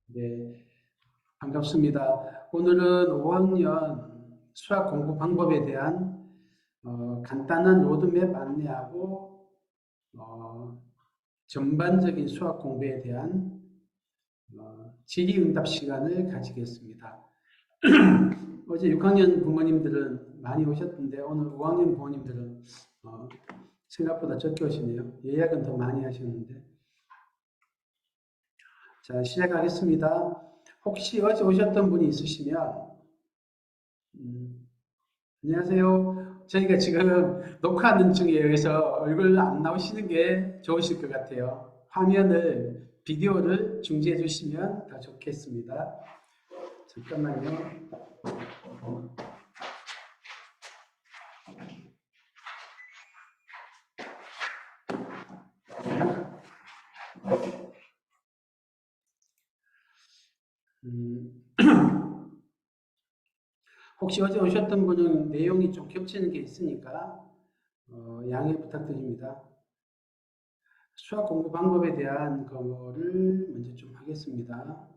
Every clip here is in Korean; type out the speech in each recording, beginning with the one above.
네, 반갑습니다. 오늘은 5학년 수학 공부 방법에 대한 간단한 로드맵 안내하고 전반적인 수학 공부에 대한 질의응답 시간을 가지겠습니다. 어제 6학년 부모님들은 많이 오셨던데 오늘 5학년 부모님들은 어, 생각보다 적게 오시네요. 예약은 더 많이 하셨는데. 자, 시작하겠습니다. 혹시 어제 오셨던 분이 있으시면 음, 안녕하세요. 저희가 지금 녹화하는 중에 그래서 얼굴 안 나오시는 게 좋으실 것 같아요. 화면을, 비디오를 중지해 주시면 더 좋겠습니다. 잠깐만요. 음, 혹시 어제 오셨던 분은 내용이 좀 겹치는 게 있으니까 양해 부탁드립니다. 수학 공부 방법에 대한 거를 먼저 좀 하겠습니다.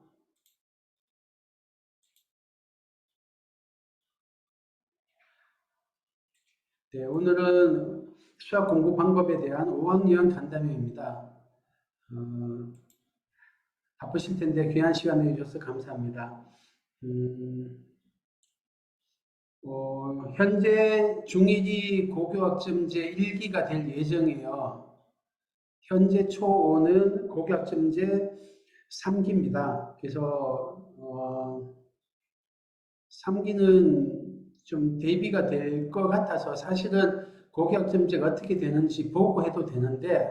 네, 오늘은 수학 공부 방법에 대한 5학년 간담회입니다. 어, 바쁘실 텐데 귀한 시간 내주셔서 감사합니다. 음, 현재 중1이 고교학점제 1기가 될 예정이에요. 현재 초5는 고교학점제 3기입니다. 그래서 3기는 좀 대비가 될 것 같아서 사실은 고교학점제가 어떻게 되는지 보고 해도 되는데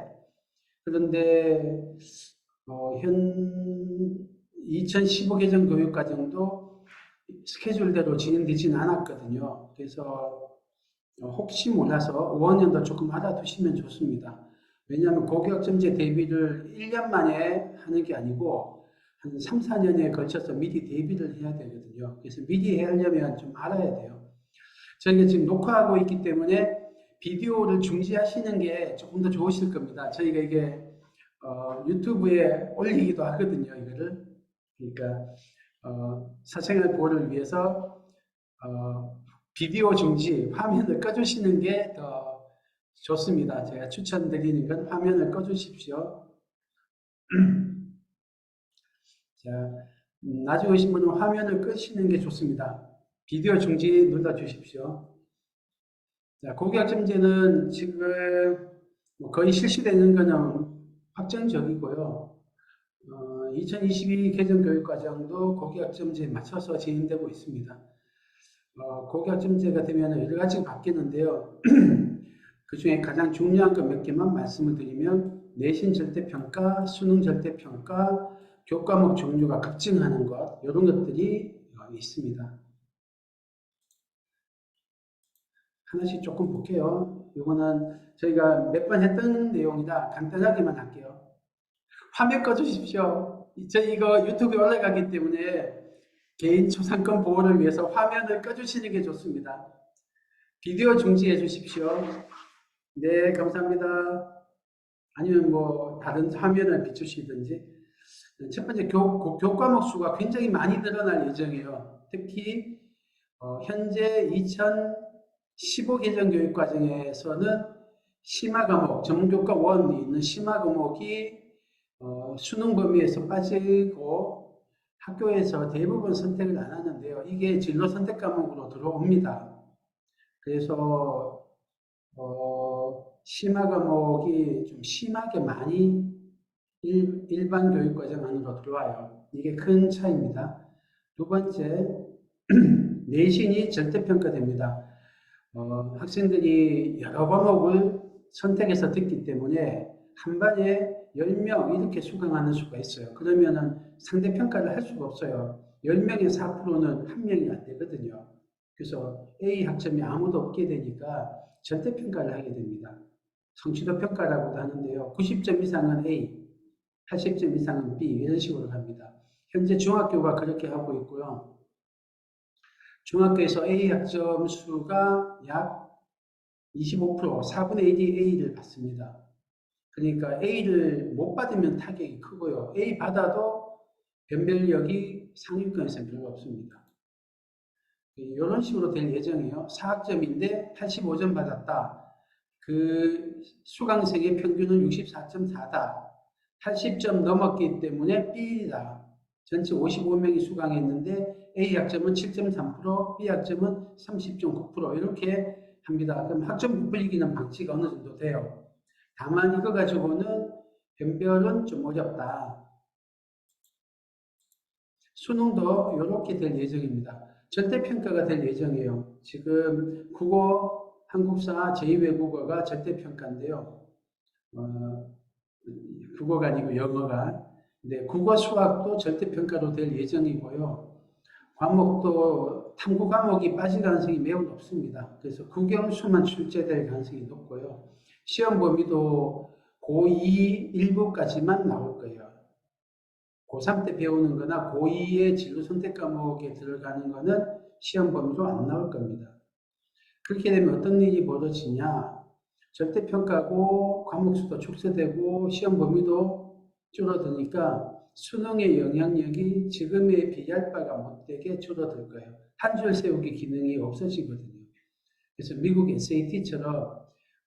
그런데 현 2015 개정 교육과정도 스케줄대로 진행되지는 않았거든요. 그래서 혹시 몰라서 5학년도 조금 알아두시면 좋습니다. 왜냐하면 고교학점제 대비를 1년 만에 하는 게 아니고 한 3, 4년에 걸쳐서 미리 대비를 해야 되거든요. 그래서 미리 하려면 좀 알아야 돼요. 저희가 지금 녹화하고 있기 때문에 비디오를 중지하시는 게 조금 더 좋으실 겁니다. 저희가 이게 유튜브에 올리기도 하거든요, 이거를. 그러니까 사생활 보호를 위해서 비디오 중지, 화면을 꺼주시는 게 더 좋습니다. 제가 추천드리는 건 화면을 꺼주십시오. 자, 나중에 오신 분은 화면을 끄시는 게 좋습니다. 비디오 중지 눌러주십시오. 자, 고교학점제는 지금 뭐 거의 실시되는 거는 확정적이고요. 2022 개정교육과정도 고교학점제에 맞춰서 진행되고 있습니다. 고교학점제가 되면 여러 가지가 바뀌는데요. 그 중에 가장 중요한 것 몇 개만 말씀을 드리면 내신 절대평가, 수능 절대평가, 교과목 종류가 급증하는 것 이런 것들이 있습니다. 하나씩 조금 볼게요. 이거는 저희가 몇 번 했던 내용이라 간단하게만 할게요. 화면 꺼주십시오. 저희 이거 유튜브에 올라가기 때문에 개인 초상권 보호를 위해서 화면을 꺼주시는 게 좋습니다. 비디오 중지해 주십시오. 네, 감사합니다. 아니면 뭐 다른 화면을 비추시든지. 첫 번째 교과목 수가 굉장히 많이 늘어날 예정이에요. 특히 현재 2015 개정 교육 과정에서는 심화 과목, 전문교과 1이 있는 심화 과목이 수능 범위에서 빠지고 학교에서 대부분 선택을 안 하는데요. 이게 진로 선택 과목으로 들어옵니다. 그래서 심화 과목이 좀 심하게 많이 일반 교육과정 안으로 들어와요. 이게 큰 차이입니다. 두 번째, 내신이 절대평가됩니다. 학생들이 여러 과목을 선택해서 듣기 때문에 한 반에 10명 이렇게 수강하는 수가 있어요. 그러면은 상대평가를 할 수가 없어요. 10명의 4%는 한 명이 안 되거든요. 그래서 A 학점이 아무도 없게 되니까 절대평가를 하게 됩니다. 성취도 평가라고도 하는데요. 90점 이상은 A, 80점 이상은 B 이런 식으로 갑니다. 현재 중학교가 그렇게 하고 있고요. 중학교에서 A 학점 수가 약 25%, 4분의 1이 A를 받습니다. 그러니까 A를 못 받으면 타격이 크고요. A 받아도 변별력이 상위권에서 별로 없습니다. 이런 식으로 될 예정이에요. 4학점인데 85점 받았다. 그 수강생의 평균은 64.4다. 80점 넘었기 때문에 B이다. 전체 55명이 수강했는데 A 학점은 7.3%, B 학점은 30.9% 이렇게 합니다. 그럼 학점 부풀리기는 방치가 어느 정도 돼요. 다만 이거 가지고는 변별은 좀 어렵다. 수능도 이렇게 될 예정입니다. 절대평가가 될 예정이에요. 지금 국어, 한국사, 제2외국어가 절대평가인데요. 국어가 아니고 영어가. 근데 국어, 수학도 절대평가로 될 예정이고요. 과목도 탐구 과목이 빠질 가능성이 매우 높습니다. 그래서 국영수만 출제될 가능성이 높고요. 시험 범위도 고2 일부까지만 나올 거예요. 고3 때 배우는 거나 고2의 진로 선택 과목에 들어가는 거는 시험 범위로 안 나올 겁니다. 그렇게 되면 어떤 일이 벌어지냐? 절대평가고 과목 수도 축소되고 시험 범위도 줄어드니까 수능의 영향력이 지금에 비할 바가 못되게 줄어들 거예요. 한 줄 세우기 기능이 없어지거든요. 그래서 미국 SAT처럼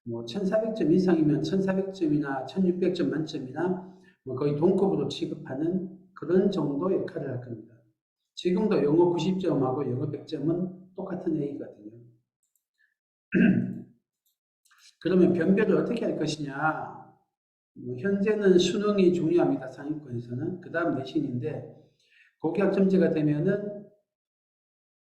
뭐 1400점 이상이면 1400점이나 1600점 만점이나 뭐 거의 동급으로 취급하는 그런 정도 역할을 할 겁니다. 지금도 영어 90점하고 영어 100점은 똑같은 A거든요. 그러면 변별을 어떻게 할 것이냐? 현재는 수능이 중요합니다. 상위권에서는. 그 다음 내신인데 고교학점제가 되면은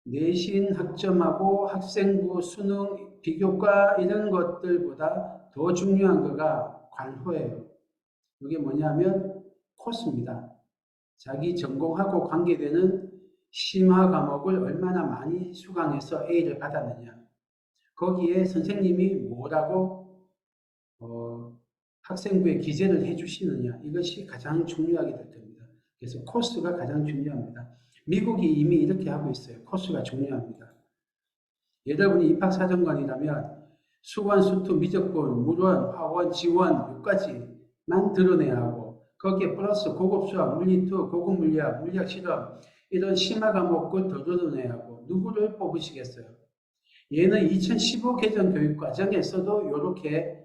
내신 학점하고 학생부 수능 비교과 이런 것들보다 더 중요한 거가 관호예요. 이게 뭐냐면 코스입니다. 자기 전공하고 관계되는 심화 과목을 얼마나 많이 수강해서 A를 받았느냐. 거기에 선생님이 뭐라고 학생부에 기재를 해주시느냐. 이것이 가장 중요하게 될 겁니다. 그래서 코스가 가장 중요합니다. 미국이 이미 이렇게 하고 있어요. 코스가 중요합니다. 여러분이 입학사정관이라면 수원, 수투, 미적분, 물원, 화원, 지원 6가지만 드러내야 하고 거기에 플러스 고급 수학, 물리투, 고급 물리학, 물리학 실험 이런 심화 과목을 더 드러내야 하고 누구를 뽑으시겠어요? 얘는 2015 개정 교육과정에서도 이렇게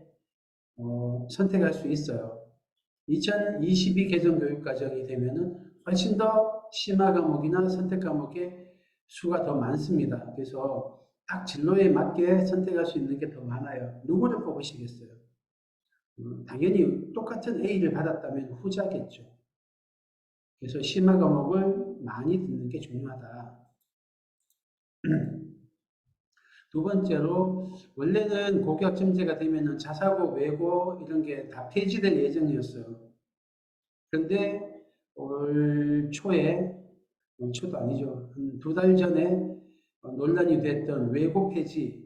선택할 수 있어요. 2022 개정 교육과정이 되면은 훨씬 더 심화 과목이나 선택 과목의 수가 더 많습니다. 그래서 딱 진로에 맞게 선택할 수 있는 게 더 많아요. 누구를 뽑으시겠어요? 당연히 똑같은 A를 받았다면 후자겠죠. 그래서 심화 과목을 많이 듣는 게 중요하다. 두 번째로 원래는 고교학점제가 되면은 자사고, 외고 이런 게 다 폐지될 예정이었어요. 그런데 올 초에, 올 초도 아니죠. 한 2달 전에 논란이 됐던 외고 폐지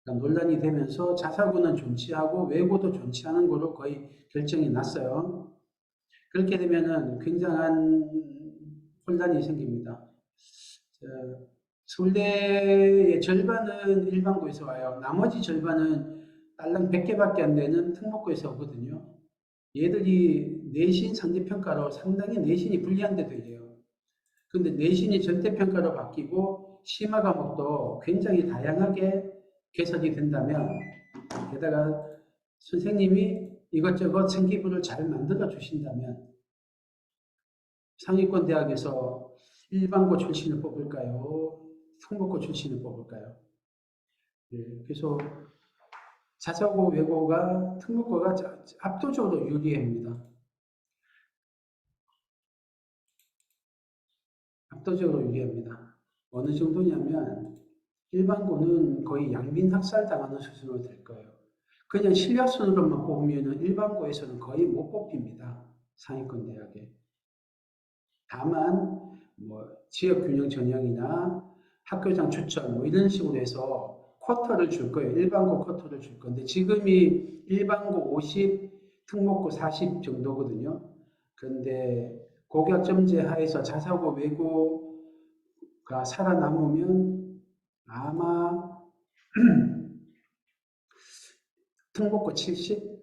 논란이 되면서 자사고는 존치하고 외고도 존치하는 거로 거의 결정이 났어요. 그렇게 되면은 굉장한 혼란이 생깁니다. 서울대의 절반은 일반고에서 와요. 나머지 절반은 딸랑 100개밖에 안 되는 특목고에서 오거든요. 얘들이 내신 상대평가로 상당히 내신이 불리한 데도 이래요. 근데 내신이 전태평가로 바뀌고 심화 과목도 굉장히 다양하게 개설이 된다면 게다가 선생님이 이것저것 생기부를 잘 만들어 주신다면 상위권 대학에서 일반고 출신을 뽑을까요? 특목고 출신을 뽑을까요? 네, 그래서 자사고, 외고가 특목고가 압도적으로 유리합니다. 압도적으로 유리합니다. 어느 정도냐면 일반고는 거의 양빈학살 당하는 수준으로 될 거예요. 그냥 실력순으로만 뽑으면 일반고에서는 거의 못 뽑힙니다. 상위권 대학에. 다만 뭐 지역균형 전형이나 학교장 추천 뭐 이런 식으로 해서 쿼터를 줄 거예요. 일반고 쿼터를 줄 건데 지금이 일반고 50, 특목고 40 정도거든요. 그런데 고교학점제 하에서 자사고 외고가 살아남으면 아마 특목고 70,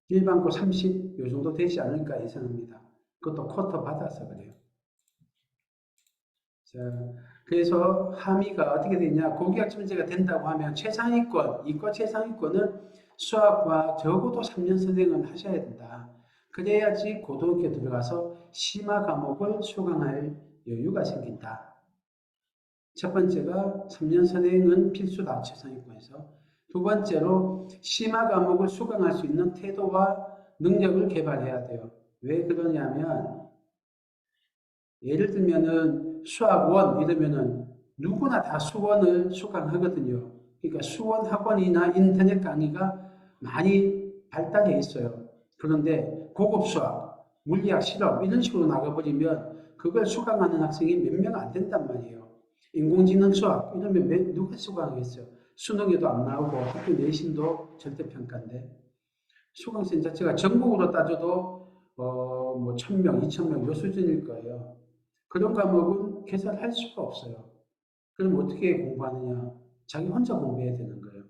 일반고 30, 요 정도 되지 않을까 예상합니다. 그것도 쿼터 받아서 그래요. 자, 그래서 함의가 어떻게 되냐? 고교학점제가 된다고 하면 최상위권, 이과 최상위권은 수학과 적어도 3년 선행을 하셔야 된다. 그래야지 고등학교 들어가서 심화 과목을 수강할 여유가 생긴다. 첫 번째가 3년 선행은 필수다, 최상위권에서. 두 번째로 심화 과목을 수강할 수 있는 태도와 능력을 개발해야 돼요. 왜 그러냐면 예를 들면은 수학원 이러면은 누구나 다 수원을 수강하거든요. 그러니까 수원 학원이나 인터넷 강의가 많이 발달해 있어요. 그런데 고급 수학, 물리학, 실험 이런 식으로 나가버리면 그걸 수강하는 학생이 몇 명 안 된단 말이에요. 인공지능 수학 이러면 누가 수강하겠어요? 수능에도 안 나오고 학교 내신도 절대평가인데 수강생 자체가 전국으로 따져도 뭐 1000명, 2000명 요 수준일 거예요. 그런 과목은 개설할 수가 없어요. 그럼 어떻게 공부하느냐? 자기 혼자 공부해야 되는 거예요.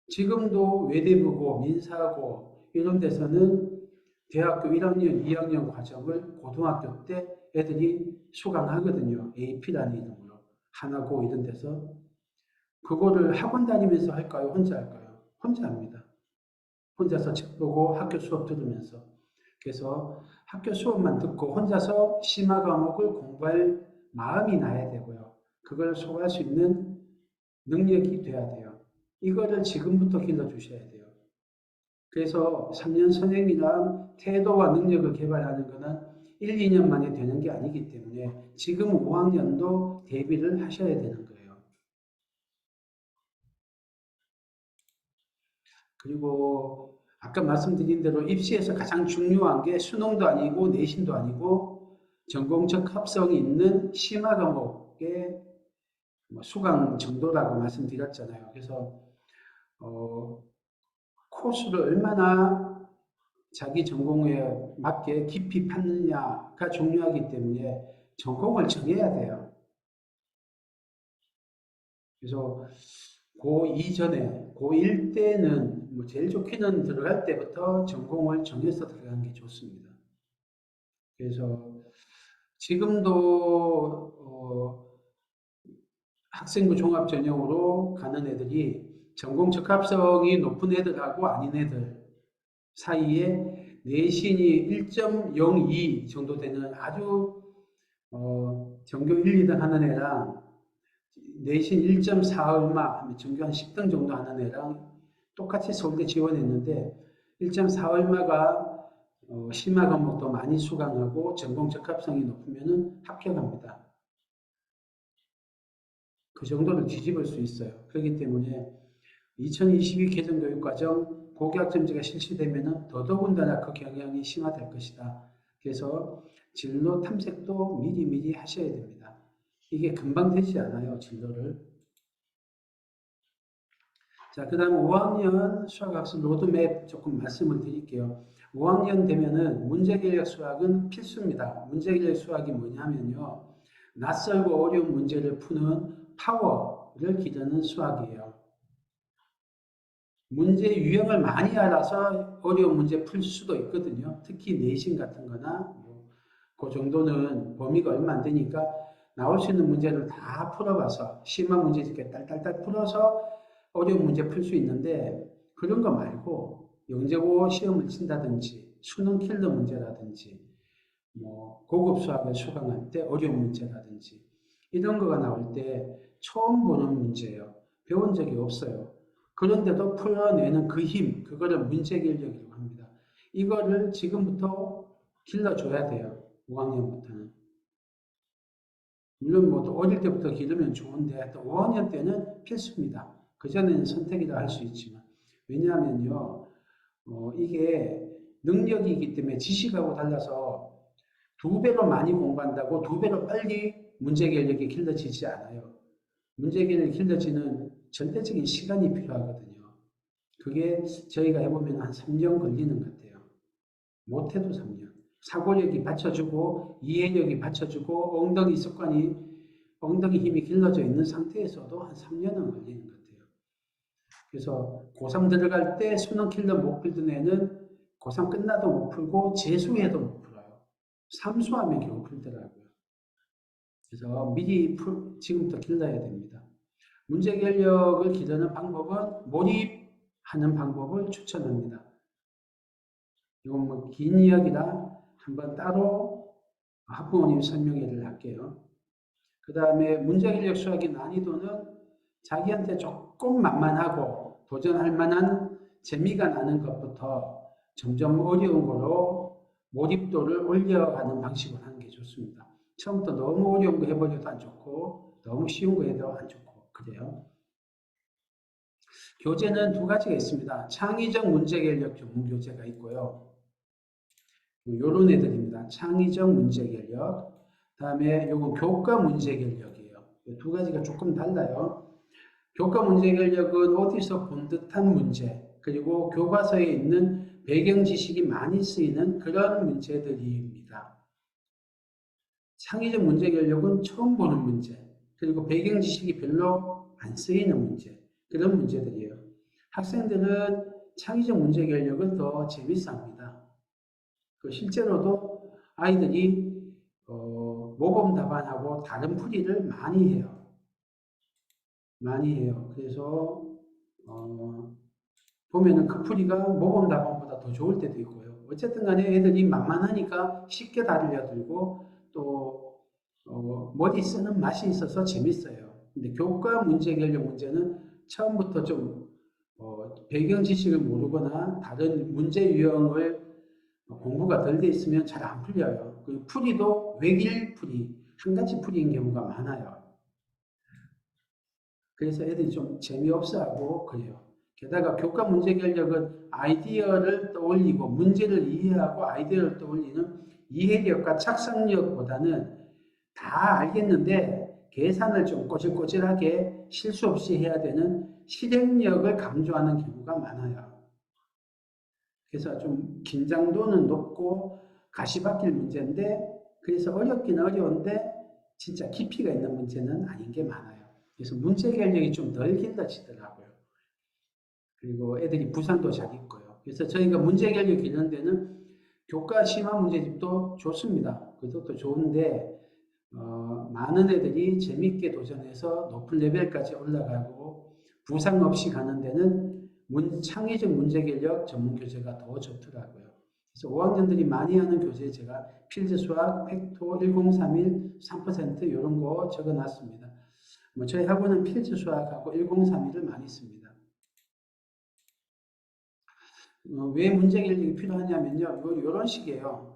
지금도 외대부고 민사고 이런 데서는 대학교 1학년, 2학년 과정을 고등학교 때 애들이 수강하거든요. AP라는 이름으로. 하나고 이런 데서. 그거를 학원 다니면서 할까요? 혼자 할까요? 혼자 합니다. 혼자서 책 보고 학교 수업 들으면서. 그래서 학교 수업만 듣고 혼자서 심화 과목을 공부할 마음이 나야 되고요. 그걸 소화할 수 있는 능력이 돼야 돼요. 이거를 지금부터 길러주셔야 돼요. 그래서 3년 선행이란 태도와 능력을 개발하는 것은 1, 2년 만에 되는 게 아니기 때문에 지금 5학년도 대비를 하셔야 되는 거예요. 그리고 아까 말씀드린 대로 입시에서 가장 중요한 게 수능도 아니고 내신도 아니고 전공적 합성이 있는 심화 과목의 수강 정도라고 말씀드렸잖아요. 그래서 어, 코스를 얼마나 자기 전공에 맞게 깊이 파느냐가 중요하기 때문에 전공을 정해야 돼요. 그래서 고2 전에, 고1 때는 뭐 제일 좋게는 들어갈 때부터 전공을 정해서 들어가는 게 좋습니다. 그래서 지금도 학생부 종합 전형으로 가는 애들이 전공 적합성이 높은 애들하고 아닌 애들 사이에 내신이 1.02 정도 되는 아주 전교 1, 2등 하는 애랑 내신 1.4 얼마, 전교 한 10등 정도 하는 애랑 똑같이 서울대 지원했는데 1.4 얼마가 심화 과목도 많이 수강하고 전공 적합성이 높으면 합격합니다. 그 정도를 뒤집을 수 있어요. 그렇기 때문에 2022 개정교육과정 고교학점제가 실시되면 더더군다나 그 경향이 심화될 것이다. 그래서 진로 탐색도 미리미리 하셔야 됩니다. 이게 금방 되지 않아요, 진로를. 자, 그 다음 5학년 수학학습 로드맵 조금 말씀을 드릴게요. 5학년 되면은 문제계획 수학은 필수입니다. 문제계획 수학이 뭐냐면요. 낯설고 어려운 문제를 푸는 파워를 기르는 수학이에요. 문제 유형을 많이 알아서 어려운 문제 풀 수도 있거든요. 특히 내신 같은 거나 그 정도는 범위가 얼마 안 되니까 나올 수 있는 문제를 다 풀어봐서 심화 문제 이렇게 딸딸딸 풀어서 어려운 문제 풀 수 있는데 그런 거 말고 영재고 시험을 친다든지 수능 킬러 문제라든지 뭐 고급 수학을 수강할 때 어려운 문제라든지 이런 거가 나올 때 처음 보는 문제예요. 배운 적이 없어요. 그런데도 풀어내는 그 힘, 그거를 문제기억이라고 합니다. 이거를 지금부터 길러줘야 돼요. 5학년부터는. 물론 뭐 또 어릴 때부터 기르면 좋은데 또 5학년 때는 필수입니다. 그전에는 선택이라 할 수 있지만. 왜냐하면요, 이게 능력이기 때문에 지식하고 달라서 두 배로 많이 공부한다고 두 배로 빨리 문제 기억력이 길러지지 않아요. 문제 기억력이 길러지는 절대적인 시간이 필요하거든요. 그게 저희가 해보면 한 3년 걸리는 것 같아요. 못해도 3년. 사고력이 받쳐주고 이해력이 받쳐주고 엉덩이 습관이 엉덩이 힘이 길러져 있는 상태에서도 한 3년은 걸리는 것 같아요. 그래서 고3 들어갈 때 수능 킬러 못 풀던 애는 고3 끝나도 못 풀고 재수해도 못 풀어요. 삼수하면 겨우 풀더라고요. 그래서 미리 지금부터 길러야 됩니다. 문제 결력을 기르는 방법은 몰입하는 방법을 추천합니다. 이건 뭐 긴 이야기라 한번 따로 학부모님 설명회를 할게요. 그 다음에 문제 결력 수학의 난이도는 자기한테 조금 만만하고 도전할 만한 재미가 나는 것부터 점점 어려운 거로 몰입도를 올려가는 방식으로 하는 게 좋습니다. 처음부터 너무 어려운 거 해버려도 안 좋고 너무 쉬운 거 해도 안 좋고 그래요. 교재는 두 가지가 있습니다. 창의적 문제 결력 전문 교재가 있고요. 요런 애들입니다. 창의적 문제 결력. 다음에 요거 교과 문제 결력이에요. 두 가지가 조금 달라요. 교과 문제 결력은 어디서 본 듯한 문제, 그리고 교과서에 있는 배경 지식이 많이 쓰이는 그런 문제들입니다. 창의적 문제 결력은 처음 보는 문제, 그리고 배경 지식이 별로 안 쓰이는 문제, 그런 문제들이에요. 학생들은 창의적 문제 결력을 더 재밌어 합니다. 실제로도 아이들이 모범 답안하고 다른 풀이를 많이 해요. 많이 해요. 그래서 보면은 그 풀이가 모범 답안보다 더 좋을 때도 있고요. 어쨌든 간에 애들이 만만하니까 쉽게 다루려 들고 또 머리 쓰는 맛이 있어서 재밌어요. 근데 교과 문제 결력 문제는 처음부터 좀 배경 지식을 모르거나 다른 문제 유형을 공부가 덜 돼 있으면 잘 안 풀려요. 그 풀이도 외길 풀이, 한 가지 풀이인 경우가 많아요. 그래서 애들이 좀 재미없어하고 그래요. 게다가 교과 문제 결력은 아이디어를 떠올리고 문제를 이해하고 아이디어를 떠올리는 이해력과 착상력보다는 다 알겠는데 계산을 좀 꼬질꼬질하게 실수 없이 해야 되는 실행력을 강조하는 경우가 많아요. 그래서 좀 긴장도는 높고 가시밭길 문제인데 그래서 어렵긴 어려운데 진짜 깊이가 있는 문제는 아닌 게 많아요. 그래서 문제 결력이 좀 덜 길러지더라고요. 그리고 애들이 부산도 잘 있고요. 그래서 저희가 문제 결력 기르는 데는 교과 심화 문제집도 좋습니다. 그것도 좋은데 많은 애들이 재밌게 도전해서 높은 레벨까지 올라가고 부상 없이 가는 데는 창의적 문제 결력 전문 교재가 더 좋더라고요. 그래서 5학년들이 많이 하는 교재 제가 필드 수학, 팩토 1031, 3% 이런 거 적어놨습니다. 저희 학원은 필드 수학하고 1031을 많이 씁니다. 왜 문제 결력이 필요하냐면요. 이런 식이에요.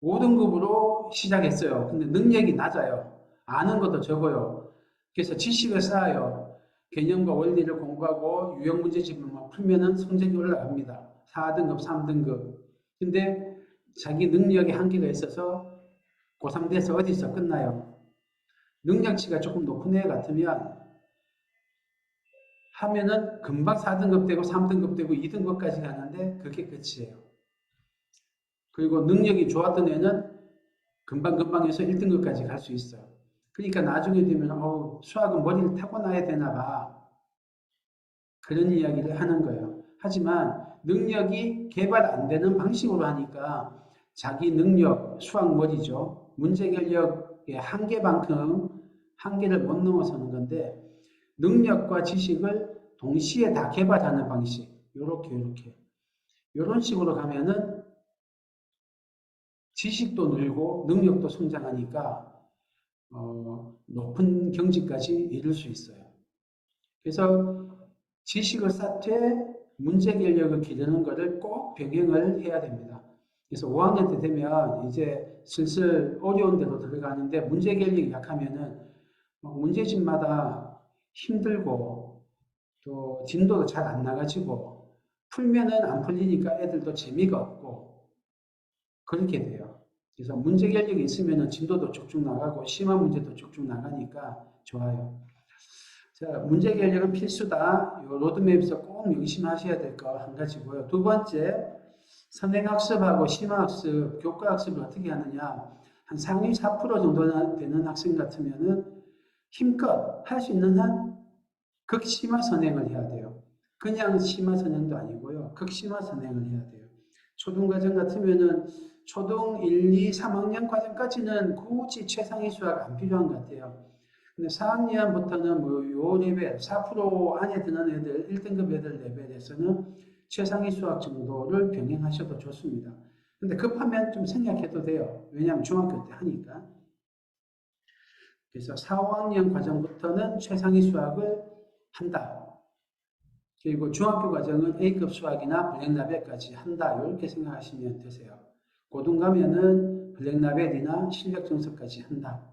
5등급으로 시작했어요. 근데 능력이 낮아요. 아는 것도 적어요. 그래서 지식을 쌓아요. 개념과 원리를 공부하고 유형 문제집만 풀면은 성적이 올라갑니다. 4등급, 3등급. 근데 자기 능력에 한계가 있어서 고3 돼서 어디서 끝나요? 능력치가 조금 높은 애 같으면 하면은 금방 4등급 되고 3등급 되고 2등급까지 가는데 그게 끝이에요. 그리고 능력이 좋았던 애는 금방금방 해서 1등급까지 갈 수 있어요. 그러니까 나중에 되면 수학은 머리를 타고나야 되나 봐. 그런 이야기를 하는 거예요. 하지만 능력이 개발 안 되는 방식으로 하니까 자기 능력, 수학 머리죠. 문제 결력의 한계만큼 한계를 못 넘어서는 건데 능력과 지식을 동시에 다 개발하는 방식. 요렇게. 요런 식으로 가면은 지식도 늘고 능력도 성장하니까 높은 경지까지 이룰 수 있어요. 그래서 지식을 쌓되 문제 결력을 기르는 것을 꼭 병행을 해야 됩니다. 그래서 5학년 때 되면 이제 슬슬 어려운 데로 들어가는데 문제 결력이 약하면은 문제집마다 힘들고 또 진도도 잘 안 나가지고 풀면은 안 풀리니까 애들도 재미가 없고 그렇게 돼요. 그래서 문제 결력이 있으면 진도도 쭉쭉 나가고 심한 문제도 쭉쭉 나가니까 좋아요. 자, 문제 결력은 필수다. 이 로드맵에서 꼭 명심하셔야 될 거 한 가지고요. 두 번째, 선행학습하고 심화학습, 교과학습을 어떻게 하느냐. 한 상위 4% 정도 되는 학생 같으면은 힘껏 할 수 있는 한 극심화 선행을 해야 돼요. 그냥 심화 선행도 아니고요. 극심화 선행을 해야 돼요. 초등과정 같으면은 초등 1, 2, 3학년 과정까지는 굳이 최상위 수학 안 필요한 것 같아요. 근데 4학년부터는 뭐 요 레벨, 4% 안에 드는 애들, 1등급 애들 레벨에서는 최상위 수학 정도를 병행하셔도 좋습니다. 근데 급하면 좀 생략해도 돼요. 왜냐하면 중학교 때 하니까. 그래서 4, 5학년 과정부터는 최상위 수학을 한다. 그리고 중학교 과정은 A급 수학이나 블랙라벨까지 한다. 이렇게 생각하시면 되세요. 고등 가면은 블랙라벨이나 실력 증서까지 한다.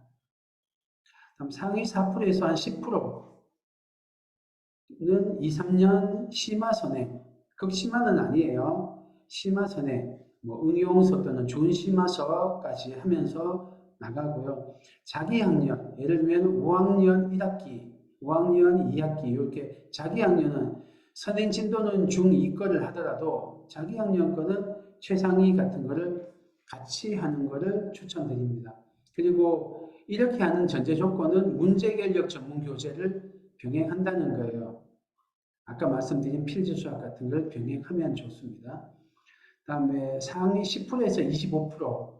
다음 상위 4%에서 한 10%는 2, 3년 심화 선행. 극심화는 아니에요. 심화 선행. 뭐 응용서 또는 준심화서까지 하면서 나가고요. 자기 학년, 예를 들면 5학년 1학기, 5학년 2학기 이렇게 자기 학년은 선행 진도는 중2 거를 하더라도 자기 학년 거는 최상위 같은 거를 같이 하는 거를 추천드립니다. 그리고 이렇게 하는 전제 조건은 문제결력 전문 교재를 병행한다는 거예요. 아까 말씀드린 필지 수학 같은 걸 병행하면 좋습니다. 다음에 상위 10%에서 25%,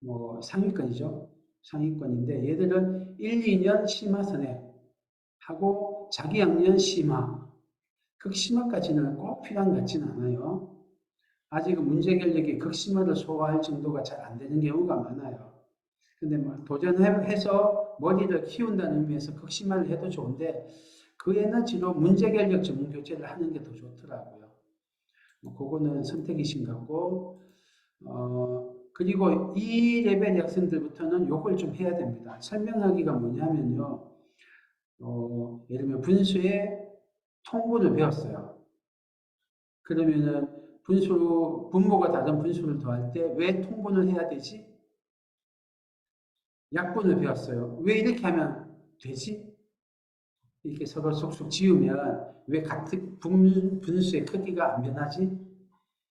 뭐 상위권이죠. 상위권인데 얘들은 1, 2년 심화 선행하고 자기 학년 심화, 극심화까지는 꼭 필요한 것 같지는 않아요. 아직은 문제결력이 극심화를 소화할 정도가 잘 안 되는 경우가 많아요. 근데 뭐 도전해서 머리를 키운다는 의미에서 극심화를 해도 좋은데 그 에너지로 문제결력 전문 교재를 하는 게 더 좋더라고요. 뭐 그거는 선택이신 것 같고 그리고 이 레벨 학생들부터는 요걸 좀 해야 됩니다. 설명하기가 뭐냐면요. 예를 들면 분수의 통분을 배웠어요. 그러면은 분모가 다른 분수를 더할 때 왜 통분을 해야 되지? 약분을 배웠어요. 왜 이렇게 하면 되지? 이렇게 서로 쏙쏙 지우면 왜 같은 분수의 크기가 안 변하지?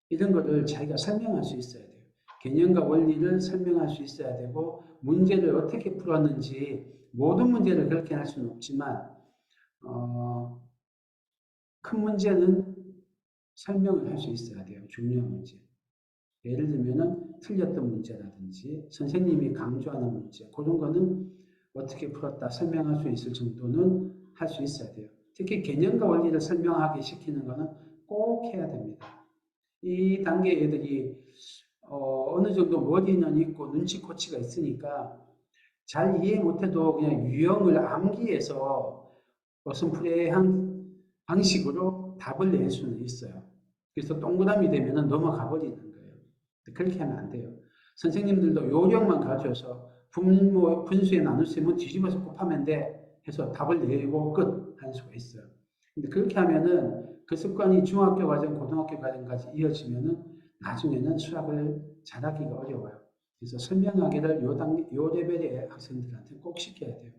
이런 거를 자기가 설명할 수 있어야 돼요. 개념과 원리를 설명할 수 있어야 되고 문제를 어떻게 풀었는지 모든 문제를 그렇게 할 수는 없지만 큰 문제는 설명을 할 수 있어야 돼요. 중요한 문제. 예를 들면은 틀렸던 문제라든지 선생님이 강조하는 문제 그런 거는 어떻게 풀었다 설명할 수 있을 정도는 할 수 있어야 돼요. 특히 개념과 원리를 설명하게 시키는 거는 꼭 해야 됩니다. 이 단계 애들이 어느 정도 머리는 있고 눈치코치가 있으니까 잘 이해 못해도 그냥 유형을 암기해서 어슴푸레한 방식으로 답을 낼 수는 있어요. 그래서 동그라미 되면 넘어가 버리는 거예요. 그렇게 하면 안 돼요. 선생님들도 요령만 가져서 분수에 나누시면 뒤집어서 곱하면 돼 해서 답을 내고 끝 할 수가 있어요. 근데 그렇게 하면은 그 습관이 중학교 과정, 고등학교 과정까지 이어지면은 나중에는 수학을 잘하기가 어려워요. 그래서 설명하기를 요 레벨의 학생들한테 꼭 시켜야 돼요.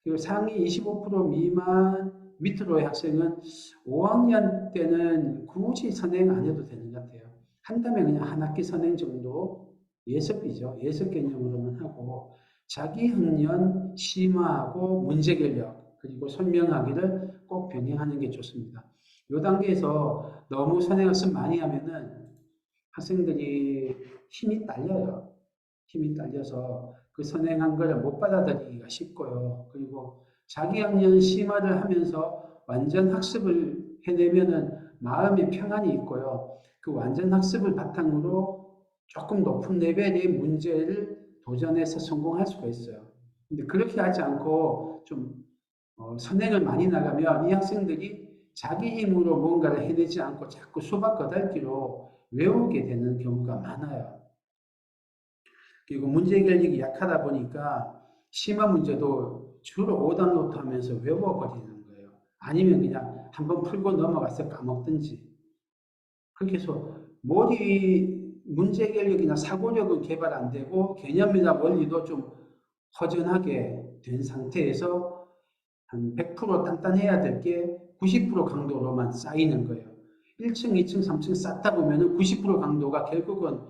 그리고 상위 25% 미만 밑으로의 학생은 5학년 때는 굳이 선행 안 해도 되는 것 같아요. 한다면 그냥 한 학기 선행 정도 예습이죠. 예습 개념으로만 하고 자기 학년 심화하고 문제결력 그리고 설명하기를 꼭 병행하는 게 좋습니다. 이 단계에서 너무 선행학습 많이 하면은 학생들이 힘이 딸려요. 힘이 딸려서 그 선행한 거를 못 받아들이기가 쉽고요. 그리고 자기 학년 심화를 하면서 완전 학습을 해내면은 마음의 평안이 있고요. 그 완전 학습을 바탕으로 조금 높은 레벨의 문제를 도전해서 성공할 수가 있어요. 근데 그렇게 하지 않고 좀 선행을 많이 나가면 이 학생들이 자기 힘으로 뭔가를 해내지 않고 자꾸 수박 거달기로 외우게 되는 경우가 많아요. 그리고 문제 결력이 약하다 보니까 심화 문제도 주로 오답 노트 하면서 외워버리는 거예요. 아니면 그냥 한번 풀고 넘어가서 까먹든지. 그렇게 해서 머리 문제 결력이나 사고력은 개발 안 되고 개념이나 원리도 좀 허전하게 된 상태에서 한 100% 단단해야 될 게 90% 강도로만 쌓이는 거예요. 1층, 2층, 3층 쌓다 보면 90% 강도가 결국은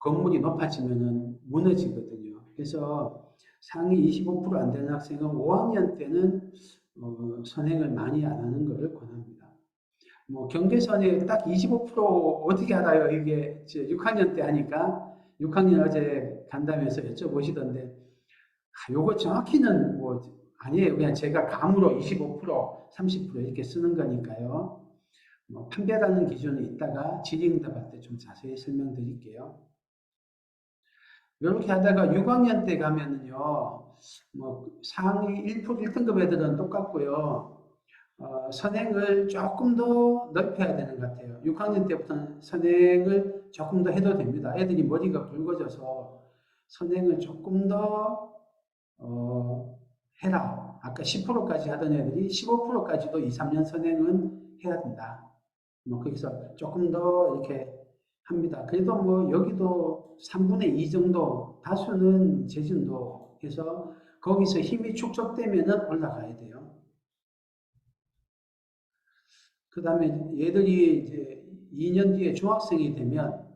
건물이 높아지면 무너지거든요. 그래서 상위 25%안 되는 학생은 5학년 때는 선행을 많이 안 하는 것을 권합니다. 뭐 경계선이 딱 25% 어떻게 알아요? 이게 6학년 때 하니까 6학년 어제 간담회에서 여쭤보시던데 요거 정확히는 뭐 아니에요. 그냥 제가 감으로 25%, 30% 이렇게 쓰는 거니까요. 뭐 판별하는 기준이 있다가 질의응답할 때 좀 자세히 설명드릴게요. 이렇게 하다가 6학년 때 가면은요, 뭐 상위 1등급 애들은 똑같고요. 선행을 조금 더 넓혀야 되는 것 같아요. 6학년 때부터는 선행을 조금 더 해도 됩니다. 애들이 머리가 굵어져서 선행을 조금 더 해라. 아까 10%까지 하던 애들이 15%까지도 2, 3년 선행은 해야 된다. 뭐 거기서 조금 더 이렇게 합니다. 그래도 뭐 여기도 3분의 2 정도, 다수는 재진도 해서 거기서 힘이 축적되면은 올라가야 돼요. 그 다음에 얘들이 이제 2년 뒤에 중학생이 되면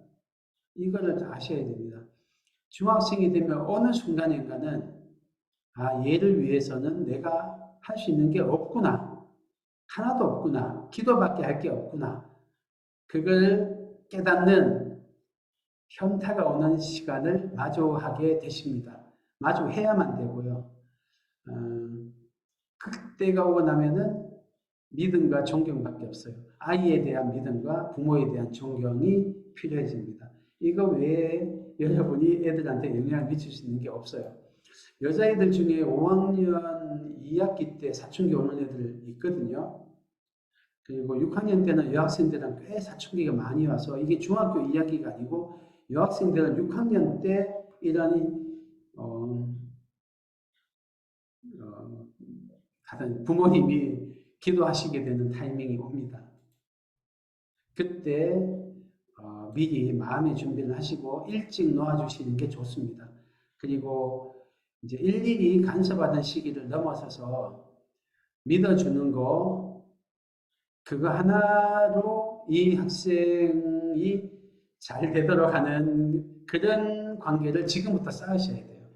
이거를 아셔야 됩니다. 중학생이 되면 어느 순간인가는 얘를 위해서는 내가 할 수 있는 게 없구나. 하나도 없구나. 기도밖에 할 게 없구나. 그걸 깨닫는 현타가 오는 시간을 마주하게 되십니다. 마주해야만 되고요. 그때가 오고 나면은 믿음과 존경밖에 없어요. 아이에 대한 믿음과 부모에 대한 존경이 필요해집니다. 이거 외에 여러분이 애들한테 영향을 미칠 수 있는 게 없어요. 여자애들 중에 5학년 2학기 때 사춘기 오는 애들 있거든요. 그리고 6학년 때는 여학생들은 꽤 사춘기가 많이 와서 이게 중학교 2학기가 아니고 여학생들은 6학년 때 이런 어, 어, 다른 부모님이 기도하시게 되는 타이밍이 옵니다. 그때 미리 마음의 준비를 하시고 일찍 놓아주시는 게 좋습니다. 그리고 이제 일일이 간섭하던 시기를 넘어서서 믿어주는 거, 그거 하나로 이 학생이 잘 되도록 하는 그런 관계를 지금부터 쌓으셔야 돼요.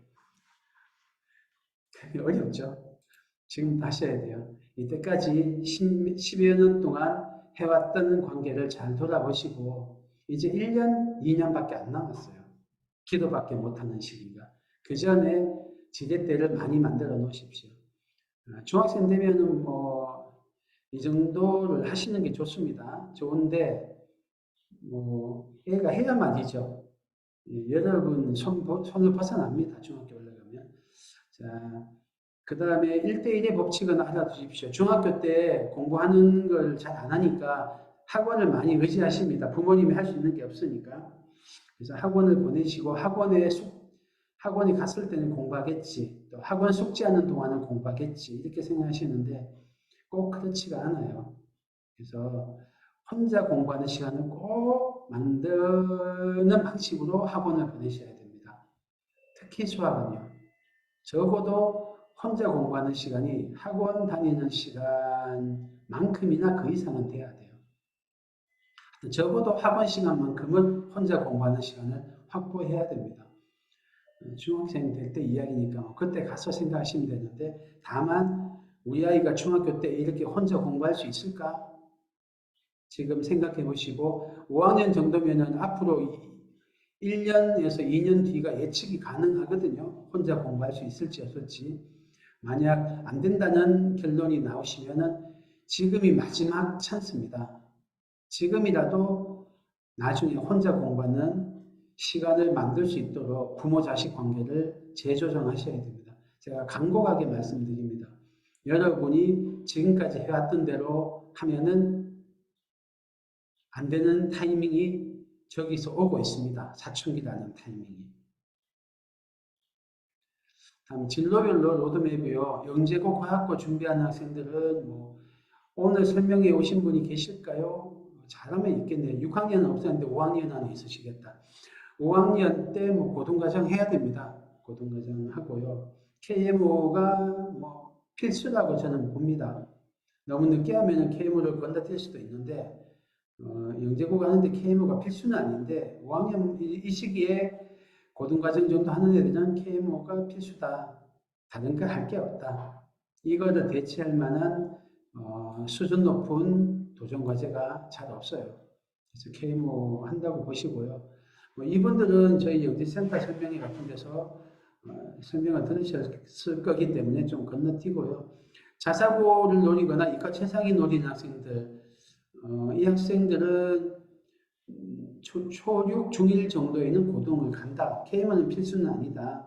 어렵죠? 지금부터 하셔야 돼요. 이때까지 10여 년 동안 해왔던 관계를 잘 돌아보시고 이제 1년, 2년밖에 안 남았어요. 기도밖에 못하는 시기가. 그 전에 지렛대를 많이 만들어 놓으십시오. 중학생 되면은 뭐 이 정도를 하시는 게 좋습니다. 좋은데 뭐 애가 해야 말이죠. 여러분 손을 벗어납니다. 중학교 올라가면. 자, 그 다음에 1대1의 법칙은 알아두십시오. 중학교 때 공부하는 걸 잘 안 하니까 학원을 많이 의지하십니다. 부모님이 할 수 있는 게 없으니까. 그래서 학원을 보내시고 학원에 갔을 때는 공부하겠지. 또 학원 숙제하는 동안은 공부하겠지. 이렇게 생각하시는데 꼭 그렇지가 않아요. 그래서 혼자 공부하는 시간을 꼭 만드는 방식으로 학원을 보내셔야 됩니다. 특히 수학은요. 적어도 혼자 공부하는 시간이 학원 다니는 시간만큼이나 그 이상은 돼야 돼요. 적어도 학원 시간만큼은 혼자 공부하는 시간을 확보해야 됩니다. 중학생 될 때 이야기니까 그때 가서 생각하시면 되는데 다만 우리 아이가 중학교 때 이렇게 혼자 공부할 수 있을까? 지금 생각해 보시고 5학년 정도면은 앞으로 1년에서 2년 뒤가 예측이 가능하거든요. 혼자 공부할 수 있을지 없을지. 만약 안 된다는 결론이 나오시면은 지금이 마지막 찬스입니다. 지금이라도 나중에 혼자 공부하는 시간을 만들 수 있도록 부모 자식 관계를 재조정하셔야 됩니다. 제가 간곡하게 말씀드립니다. 여러분이 지금까지 해왔던 대로 하면은 안 되는 타이밍이 저기서 오고 있습니다. 사춘기라는 타이밍이. 다음 진로별로 로드맵이요. 영재고 과학고 준비하는 학생들은 뭐 오늘 설명해 오신 분이 계실까요? 잘하면 있겠네요. 6학년은 없었는데 5학년 안에 있으시겠다. 5학년 때 뭐 고등과정 해야 됩니다. 고등과정 하고요. KMO가 뭐 필수라고 저는 봅니다. 너무 늦게 하면 KMO를 건너뛸 수도 있는데 영재고 가는데 KMO가 필수는 아닌데 5학년 이 시기에 고등과정 정도 하는 애들은 KMO가 필수다. 다른 거 할 게 없다. 이거를 대체할 만한 수준 높은 도전 과제가 잘 없어요. 그래서 KMO 한다고 보시고요. 뭐 이분들은 저희 영재센터 설명회 같은 데서 설명을 들으셨을 거기 때문에 좀 건너뛰고요. 자사고를 노리거나 이과 최상위 노리는 학생들, 이 학생들은 초6, 중1 정도에는 고등을 간다. KMO는 필수는 아니다.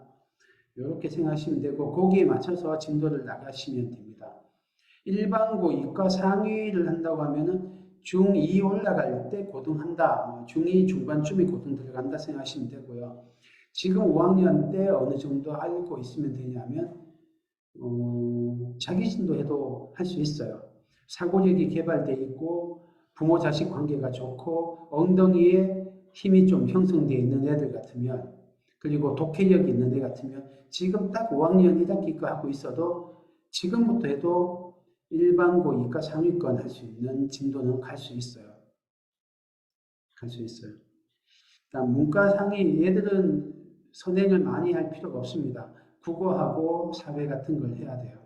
이렇게 생각하시면 되고 거기에 맞춰서 진도를 나가시면 됩니다. 일반고 이과 상위를 한다고 하면은 중2 올라갈 때 고등한다. 중2 중반쯤에 고등 들어간다 생각하시면 되고요. 지금 5학년 때 어느 정도 알고 있으면 되냐면 자기 진도해도 할 수 있어요. 사고력이 개발되어 있고 부모 자식 관계가 좋고 엉덩이에 힘이 좀 형성되어 있는 애들 같으면 그리고 독해력이 있는 애 같으면 지금 딱 5학년 1학기 거 하고 있어도 지금부터 해도 일반고 이과 상위권 할 수 있는 진도는 갈 수 있어요. 갈 수 있어요. 문과 상위 얘들은 선행을 많이 할 필요가 없습니다. 국어하고 사회 같은 걸 해야 돼요.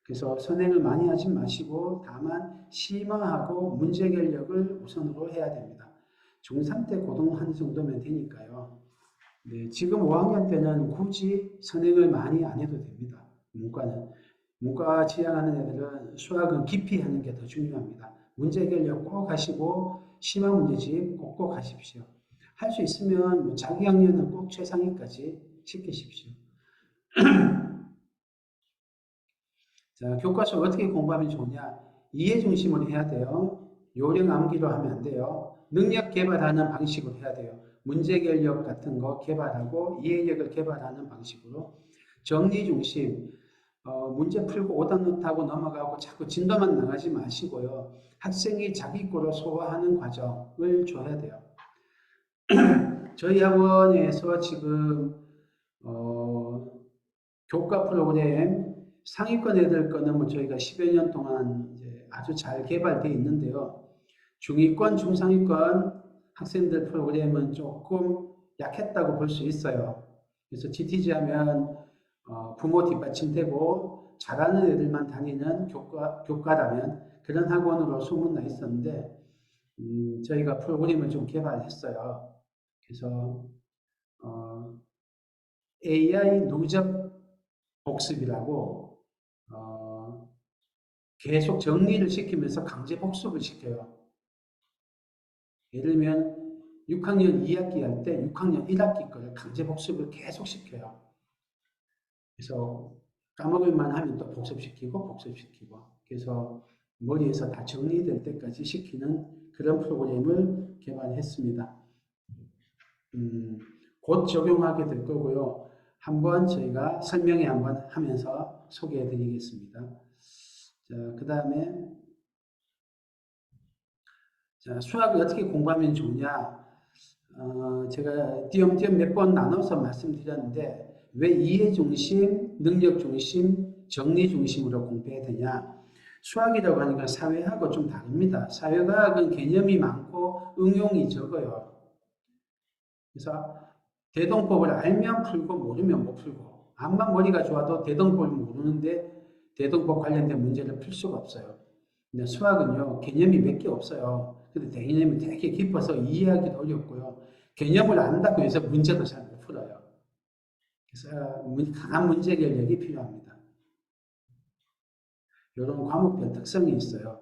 그래서 선행을 많이 하지 마시고 다만 심화하고 문제 결력을 우선으로 해야 됩니다. 중3 때 고등하는 정도면 되니까요. 네, 지금 5학년 때는 굳이 선행을 많이 안 해도 됩니다. 문과는. 문과 지향하는 애들은 수학은 깊이 하는 게 더 중요합니다. 문제 결력 꼭 하시고 심화 문제집 꼭꼭 하십시오. 할 수 있으면 자기 학년은 꼭 최상위까지 시키십시오. 자, 교과서 어떻게 공부하면 좋냐? 이해 중심으로 해야 돼요. 요령 암기로 하면 안 돼요. 능력 개발하는 방식으로 해야 돼요. 문제 결력 같은 거 개발하고 이해력을 개발하는 방식으로. 정리 중심. 문제 풀고 오답노트하고 넘어가고 자꾸 진도만 나가지 마시고요. 학생이 자기 거로 소화하는 과정을 줘야 돼요. 저희 학원에서 지금 교과 프로그램 상위권 애들 거는 뭐 저희가 10여 년 동안 이제 아주 잘 개발되어 있는데요. 중위권, 중상위권 학생들 프로그램은 조금 약했다고 볼 수 있어요. 그래서 GTG 하면 부모 뒷받침되고 잘하는 애들만 다니는 교과라면 그런 학원으로 소문나 있었는데 저희가 프로그램을 좀 개발했어요. 그래서 AI 누적 복습이라고 계속 정리를 시키면서 강제 복습을 시켜요. 예를 들면 6학년 2학기 할 때 6학년 1학기 거를 강제 복습을 계속 시켜요. 그래서 까먹을만 하면 또 복습시키고 그래서 머리에서 다 정리될 때까지 시키는 그런 프로그램을 개발했습니다. 곧 적용하게 될 거고요. 한번 저희가 설명회 한번 하면서 소개해 드리겠습니다. 자, 그 다음에 수학을 어떻게 공부하면 좋냐? 제가 띄엄띄엄 몇 번 나눠서 말씀드렸는데 왜 이해 중심, 능력 중심, 정리 중심으로 공부해야 되냐? 수학이라고 하니까 사회하고 좀 다릅니다. 사회과학은 개념이 많고 응용이 적어요. 그래서 대동법을 알면 풀고 모르면 못 풀고 암만 머리가 좋아도 대동법을 모르는데 대동법 관련된 문제를 풀 수가 없어요. 근데 수학은요 개념이 몇 개 없어요. 근데 개념이 되게 깊어서 이해하기도 어렵고요. 개념을 안다고 해서 문제도 잘 못 풀어요. 그래서 강한 문제 결력이 필요합니다. 이런 과목별 특성이 있어요.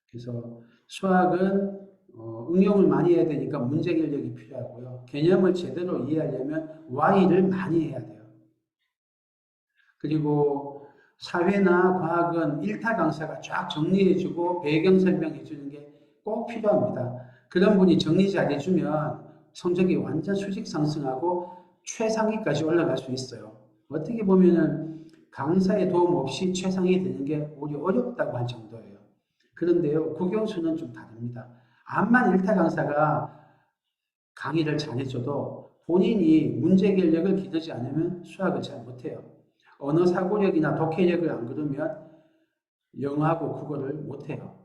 그래서 수학은 응용을 많이 해야 되니까 문제 결력이 필요하고요. 개념을 제대로 이해하려면 Y를 많이 해야 돼요. 그리고 사회나 과학은 일타 강사가 쫙 정리해주고 배경 설명해주는 게 꼭 필요합니다. 그런 분이 정리 잘해주면 성적이 완전 수직 상승하고 최상위까지 올라갈 수 있어요. 어떻게 보면은 강사의 도움 없이 최상위 되는 게 오히려 어렵다고 할 정도예요. 그런데요, 국영수는 좀 다릅니다. 암만 일타 강사가 강의를 잘해줘도 본인이 문제 결력을 기르지 않으면 수학을 잘 못해요. 언어 사고력이나 독해력을 안 그러면 영어하고 국어를 못해요.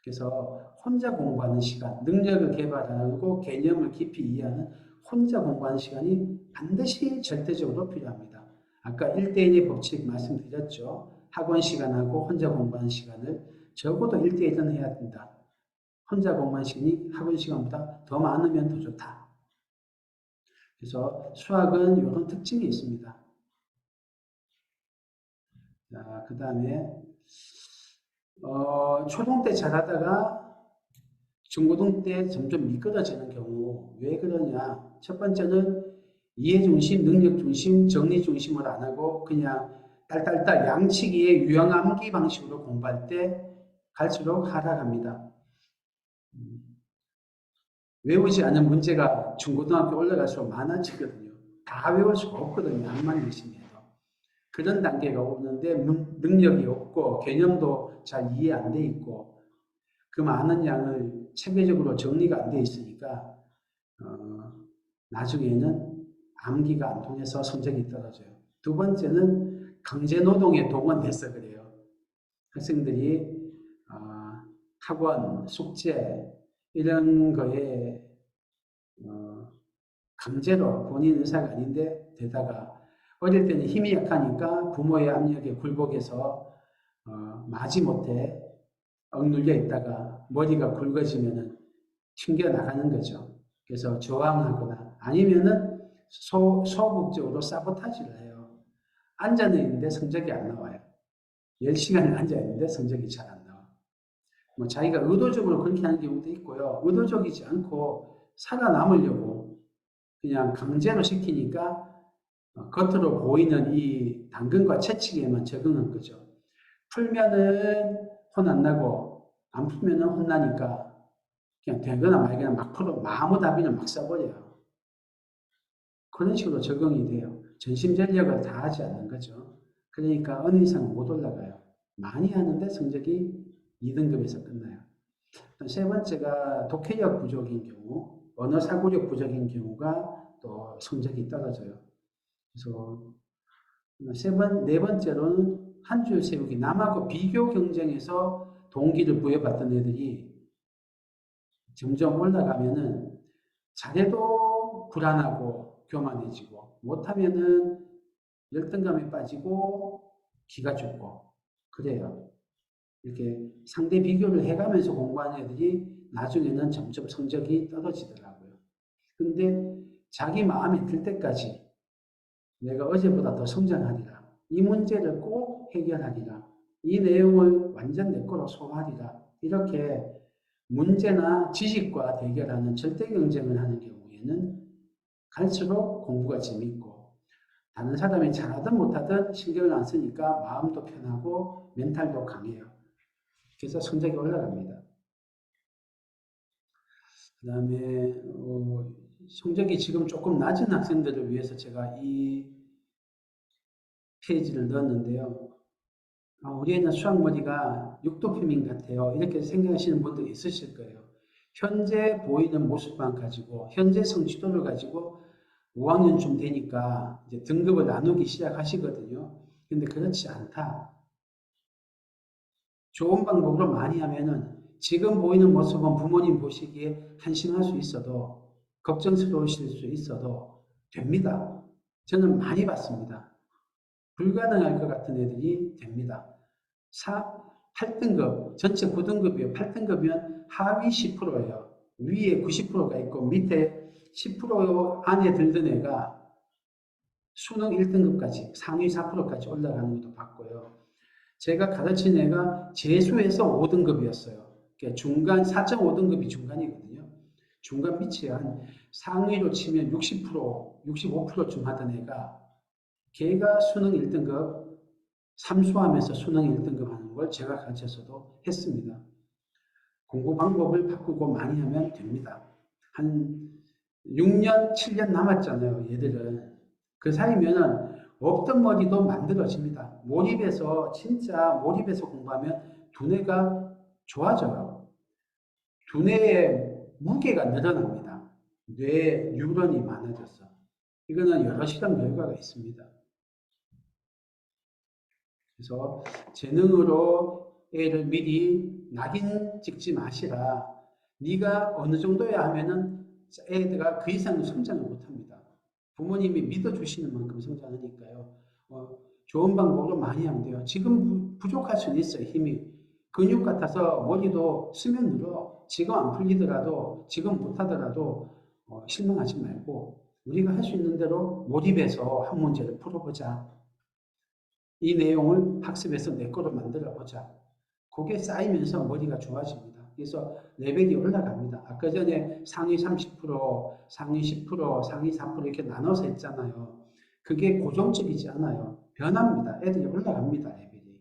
그래서 혼자 공부하는 시간, 능력을 개발하고 개념을 깊이 이해하는 혼자 공부하는 시간이 반드시 절대적으로 필요합니다. 아까 1대1의 법칙 말씀드렸죠. 학원 시간하고 혼자 공부하는 시간을 적어도 1대1은 해야 된다. 혼자 공부하는 시간이 학원 시간보다 더 많으면 더 좋다. 그래서 수학은 이런 특징이 있습니다. 자, 그 다음에 초등 때 잘하다가 중고등 때 점점 미끄러지는 경우 왜 그러냐? 첫 번째는 이해 중심, 능력 중심, 정리 중심을 안 하고 그냥 딸딸딸 양치기의 유형 암기 방식으로 공부할 때 갈수록 하락합니다. 외우지 않은 문제가 중고등학교 올라갈수록 많아지거든요. 다 외울 수가 없거든요. 암만 열심히 해도. 그런 단계가 오는데 능력이 없고 개념도 잘 이해 안 돼 있고 그 많은 양을 체계적으로 정리가 안 돼 있으니까 나중에는 암기가 안 통해서 성적이 떨어져요. 두 번째는 강제노동에 동원돼서 그래요. 학생들이 학원, 숙제 이런 거에 강제로 본인 의사가 아닌데 되다가 어릴 때는 힘이 약하니까 부모의 압력에 굴복해서 마지못해 억눌려 있다가 머리가 굵어지면은 튕겨나가는 거죠. 그래서 저항하거나 아니면은 소극적으로 사보타지를 해요. 앉아있는데 성적이 안 나와요. 10시간을 앉아있는데 성적이 잘 안 나와. 뭐 자기가 의도적으로 그렇게 하는 경우도 있고요. 의도적이지 않고 살아남으려고 그냥 강제로 시키니까 겉으로 보이는 이 당근과 채찍에만 적응한 거죠. 풀면은 혼 안 나고 안 풀면은 혼나니까 그냥 되거나 말거나 막 풀어 아무 답이나 막 써버려요. 그런 식으로 적응이 돼요. 전심전력을 다 하지 않는 거죠. 그러니까 어느 이상 못 올라가요. 많이 하는데 성적이 2등급에서 끝나요. 세 번째가 독해력 부족인 경우, 언어 사고력 부족인 경우가 또 성적이 떨어져요. 그래서 네 번째로는 한 줄 세우기. 남하고 비교 경쟁에서 동기를 부여받던 애들이 점점 올라가면은 잘해도 불안하고 교만해지고 못하면은 열등감에 빠지고 기가 죽고 그래요. 이렇게 상대 비교를 해가면서 공부하는 애들이 나중에는 점점 성적이 떨어지더라고요. 근데 자기 마음에 들 때까지 내가 어제보다 더 성장하리라. 이 문제를 꼭 해결하리라. 이 내용을 완전 내 거로 소화하리라. 이렇게 문제나 지식과 대결하는 절대 경쟁을 하는 경우에는 갈수록 공부가 재밌고 다른 사람이 잘하든 못하든 신경을 안 쓰니까 마음도 편하고 멘탈도 강해요. 그래서 성적이 올라갑니다. 그 다음에 성적이 지금 조금 낮은 학생들을 위해서 제가 이 페이지를 넣었는데요. 우리 애는 수학머리가 육도표민 같아요. 이렇게 생각하시는 분들이 있으실 거예요. 현재 보이는 모습만 가지고 현재 성취도를 가지고 5학년쯤 되니까 이제 등급을 나누기 시작하시거든요. 근데 그렇지 않다. 좋은 방법으로 많이 하면은 지금 보이는 모습은 부모님 보시기에 한심할 수 있어도 걱정스러우실 수 있어도 됩니다. 저는 많이 봤습니다. 불가능할 것 같은 애들이 됩니다. 8등급, 전체 9등급이에요. 8등급이면 하위 10%예요. 위에 90%가 있고 밑에 10% 안에 들던 애가 수능 1등급까지, 상위 4%까지 올라가는 것도 봤고요. 제가 가르친 애가 재수에서 5등급이었어요. 중간, 4.5등급이 중간이거든요. 중간 밑이 한 상위로 치면 60%, 65%쯤 하던 애가 걔가 수능 1등급, 삼수하면서 수능 1등급 하는 걸 제가 가르쳐서도 했습니다. 공부 방법을 바꾸고 많이 하면 됩니다. 한 6년, 7년 남았잖아요, 얘들은. 그 사이면은 없던 머리도 만들어집니다. 몰입해서, 진짜 몰입해서 공부하면 두뇌가 좋아져요. 두뇌의 무게가 늘어납니다. 뇌 뉴런이 많아져서. 이거는 여러 실험 결과가 있습니다. 그래서 재능으로 애를 미리 낙인 찍지 마시라. 네가 어느 정도야 하면은 애가 그 이상 성장을 못합니다. 부모님이 믿어주시는 만큼 성장하니까요. 좋은 방법으로 많이 하면 돼요. 지금 부족할 수는 있어요. 힘이. 근육 같아서 머리도 쓰면 늘어. 지금 안 풀리더라도, 지금 못하더라도 실망하지 말고 우리가 할 수 있는 대로 몰입해서 한 문제를 풀어보자. 이 내용을 학습해서 내 거로 만들어 보자. 그게 쌓이면서 머리가 좋아집니다. 그래서 레벨이 올라갑니다. 아까 전에 상위 30%, 상위 10%, 상위 4% 이렇게 나눠서 했잖아요. 그게 고정적이지 않아요. 변합니다. 애들이 올라갑니다. 레벨이.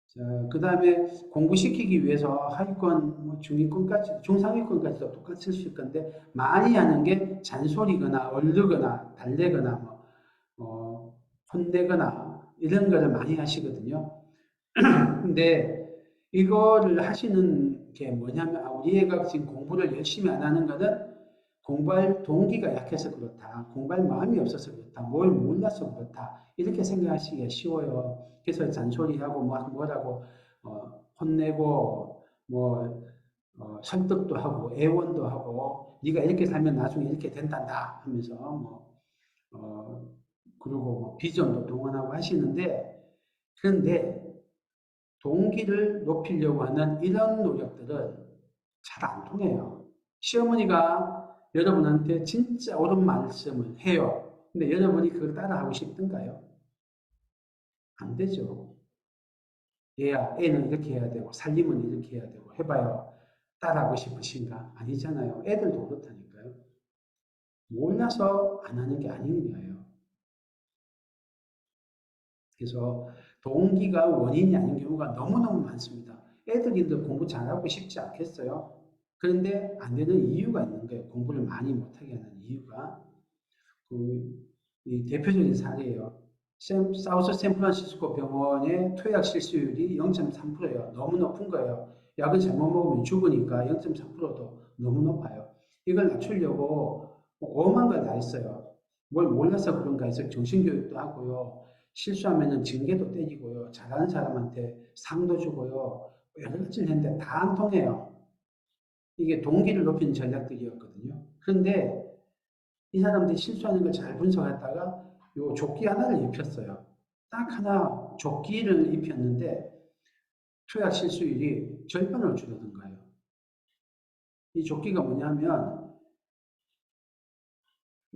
자, 그 다음에 공부시키기 위해서 하위권, 뭐 중위권까지, 중상위권까지도 똑같이 쓸 건데 많이 하는 게 잔소리거나 얼르거나 달래거나 혼내거나 이런 거를 많이 하시거든요. 근데 이거를 하시는 게 뭐냐면 우리 애가 지금 공부를 열심히 안 하는 거는 공부할 동기가 약해서 그렇다. 공부할 마음이 없어서 그렇다. 뭘 몰라서 그렇다. 이렇게 생각하시기가 쉬워요. 그래서 잔소리하고 뭐라고 혼내고 뭐 설득도 하고 애원도 하고 네가 이렇게 살면 나중에 이렇게 된단다 하면서 어, 그리고 비전도 동원하고 하시는데 그런데 동기를 높이려고 하는 이런 노력들은 잘 안 통해요. 시어머니가 여러분한테 진짜 옳은 말씀을 해요. 근데 여러분이 그걸 따라하고 싶던가요? 안 되죠. 얘야, 애는 이렇게 해야 되고, 살림은 이렇게 해야 되고, 해봐요. 따라하고 싶으신가? 아니잖아요. 애들도 그렇다니까요. 몰라서 안 하는 게 아니에요. 그래서 동기가 원인이 아닌 경우가 너무너무 많습니다. 애들인데 공부 잘하고 싶지 않겠어요? 그런데 안 되는 이유가 있는 거예요. 공부를 많이 못하게 하는 이유가. 이 대표적인 사례예요. 사우스 샌프란시스코 병원의 투약 실수율이 0.3%예요. 너무 높은 거예요. 약을 잘못 먹으면 죽으니까 0.3%도 너무 높아요. 이걸 낮추려고 엄한 걸 다 했어요. 뭘 몰라서 그런가 해서 정신교육도 하고요. 실수하면 징계도 때리고요. 잘하는 사람한테 상도 주고요. 여러 가지를 했는데 다 안 통해요. 이게 동기를 높이는 전략들이었거든요. 그런데 이 사람들이 실수하는 걸 잘 분석했다가 요 조끼 하나를 입혔어요. 딱 하나 조끼를 입혔는데 투약 실수율이 절반으로 줄어든 거예요. 이 조끼가 뭐냐면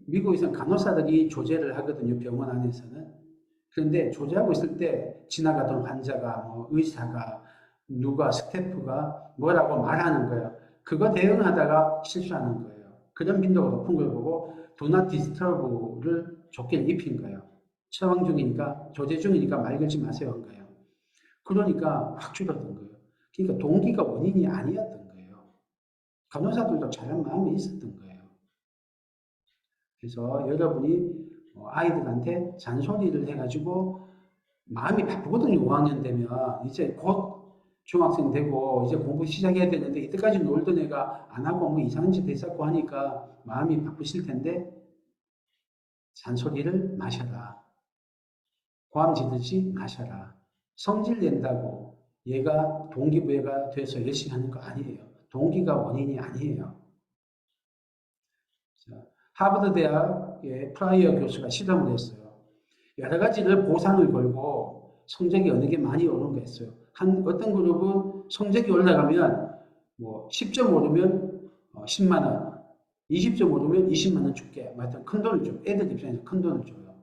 미국에서는 간호사들이 조제를 하거든요. 병원 안에서는. 그런데 조제하고 있을 때 지나가던 환자가 의사가 누가 스태프가 뭐라고 말하는 거예요. 그거 대응하다가 실수하는 거예요. 그런 빈도가 높은 걸 보고 Do not disturb를 조끼를 입힌 거예요. 처방 중이니까 조제 중이니까 말 걸지 마세요 한 거예요. 그러니까 확 줄어든 거예요. 그러니까 동기가 원인이 아니었던 거예요. 간호사들도 잘한 마음이 있었던 거예요. 그래서 여러분이 아이들한테 잔소리를 해가지고 마음이 바쁘거든요. 5학년 되면 이제 곧 중학생 되고 이제 공부 시작해야 되는데 이때까지 놀던 애가 안 하고 뭐 이상한 짓 했었고 하니까 마음이 바쁘실 텐데 잔소리를 마셔라. 고함 지듯이 마셔라. 성질 낸다고 얘가 동기부여가 돼서 열심히 하는 거 아니에요. 동기가 원인이 아니에요. 자, 하버드 대학의 프라이어 교수가 실험을 했어요. 여러 가지를 보상을 걸고 성적이 어느 게 많이 오른 거 했어요. 어떤 그룹은 성적이 올라가면 10점 오르면 10만 원, 20점 오르면 20만 원 줄게. 하여튼 큰 돈을 줘. 애들 입장에서 큰 돈을 줘요.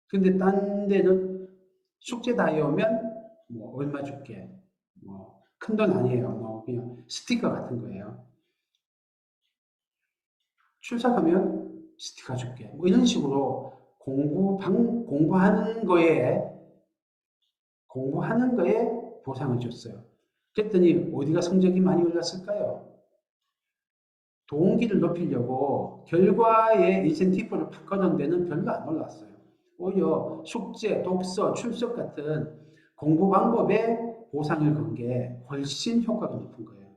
근데 딴 데는 숙제 다 해오면 얼마 줄게. 큰 돈 아니에요. 그냥 스티커 같은 거예요. 출석하면 스티커 줄게. 이런 식으로 공부하는 거에 보상을 줬어요. 그랬더니 어디가 성적이 많이 올랐을까요? 동기를 높이려고 결과의 인센티브를 바꿔놓은 데는 별로 안 올랐어요. 오히려 숙제, 독서, 출석 같은 공부 방법에 보상을 건 게 훨씬 효과가 높은 거예요.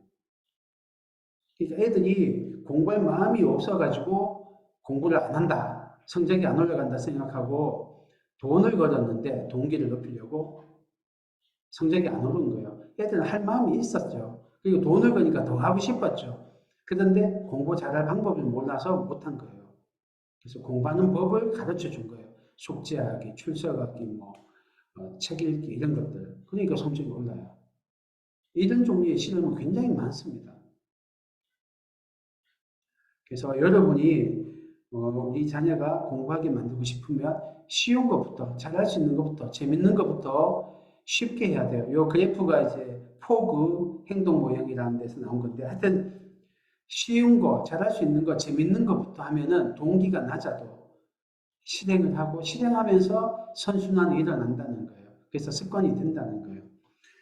그러니까 애들이 공부할 마음이 없어가지고 공부를 안 한다. 성적이 안 올라간다 생각하고 돈을 걸었는데 동기를 높이려고 성적이 안 오른 거예요. 애들은 할 마음이 있었죠. 그리고 돈을 거니까 더 하고 싶었죠. 그런데 공부 잘할 방법을 몰라서 못한 거예요. 그래서 공부하는 법을 가르쳐 준 거예요. 숙제하기, 출석하기, 책 읽기 이런 것들. 그러니까 성적이 올라요. 이런 종류의 시험은 굉장히 많습니다. 그래서 여러분이 우리 자녀가 공부하게 만들고 싶으면 쉬운 것부터, 잘할 수 있는 것부터, 재밌는 것부터 쉽게 해야 돼요. 요 그래프가 이제 포그 행동 모형이라는 데서 나온 건데, 하여튼 쉬운 거, 잘할 수 있는 거, 재밌는 것부터 하면은 동기가 낮아도 실행을 하고 실행하면서 선순환이 일어난다는 거예요. 그래서 습관이 된다는 거예요.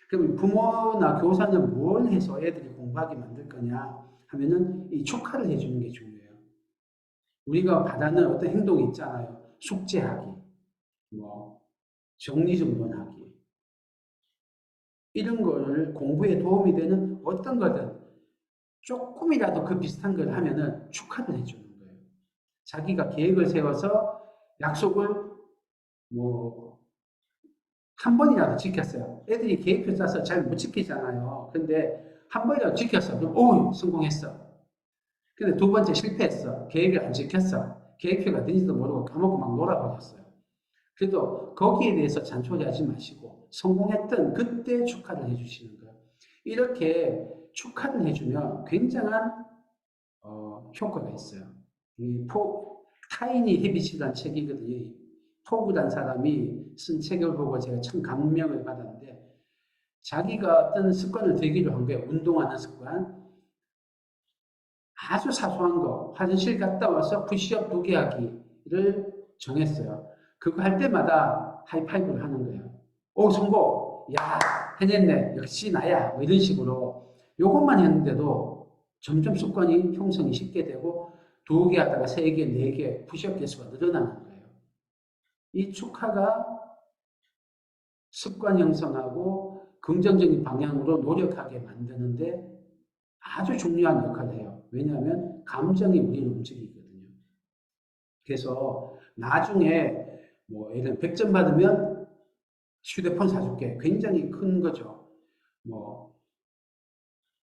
그럼 부모나 교사는 뭘 해서 애들이 공부하게 만들 거냐 하면은 이 축하를 해주는 게 중요해요. 우리가 바라는 어떤 행동이 있잖아요. 숙제하기, 뭐 정리정돈하기 이런 거를 공부에 도움이 되는 어떤 거든 조금이라도 그 비슷한 걸 하면은 축하를 해주는 거예요. 자기가 계획을 세워서 약속을 뭐 한 번이라도 지켰어요. 애들이 계획표 짜서 잘 못 지키잖아요. 근데 한 번이라도 지켰어. 그럼 오 성공했어. 근데 두 번째 실패했어. 계획을 안 지켰어. 계획표가 어딘지도 모르고 까먹고 막 놀아버렸어요. 그래도 거기에 대해서 잔소리하지 마시고 성공했던 그때 축하를 해주시는 거예요. 이렇게 축하를 해주면 굉장한 효과가 있어요. 타이니 헤빗이라는 책이거든요. 포그란 사람이 쓴 책을 보고 제가 참 감명을 받았는데 자기가 어떤 습관을 들이기로 한 거예요. 운동하는 습관. 아주 사소한 거. 화장실 갔다 와서 푸시업 2개 하기를 정했어요. 그거 할 때마다 하이파이브를 하는 거예요. 오, 성공! 야, 해냈네. 역시 나야. 뭐 이런 식으로. 요것만 했는데도 점점 습관이 형성이 쉽게 되고 2개 하다가 3개, 4개 푸시업 개수가 늘어나는 거예요. 이 축하가 습관 형성하고 긍정적인 방향으로 노력하게 만드는데 아주 중요한 역할을 해요. 왜냐하면 감정이 우리를 움직이거든요. 그래서 나중에 예를 들면 100점 받으면 휴대폰 사줄게. 굉장히 큰 거죠.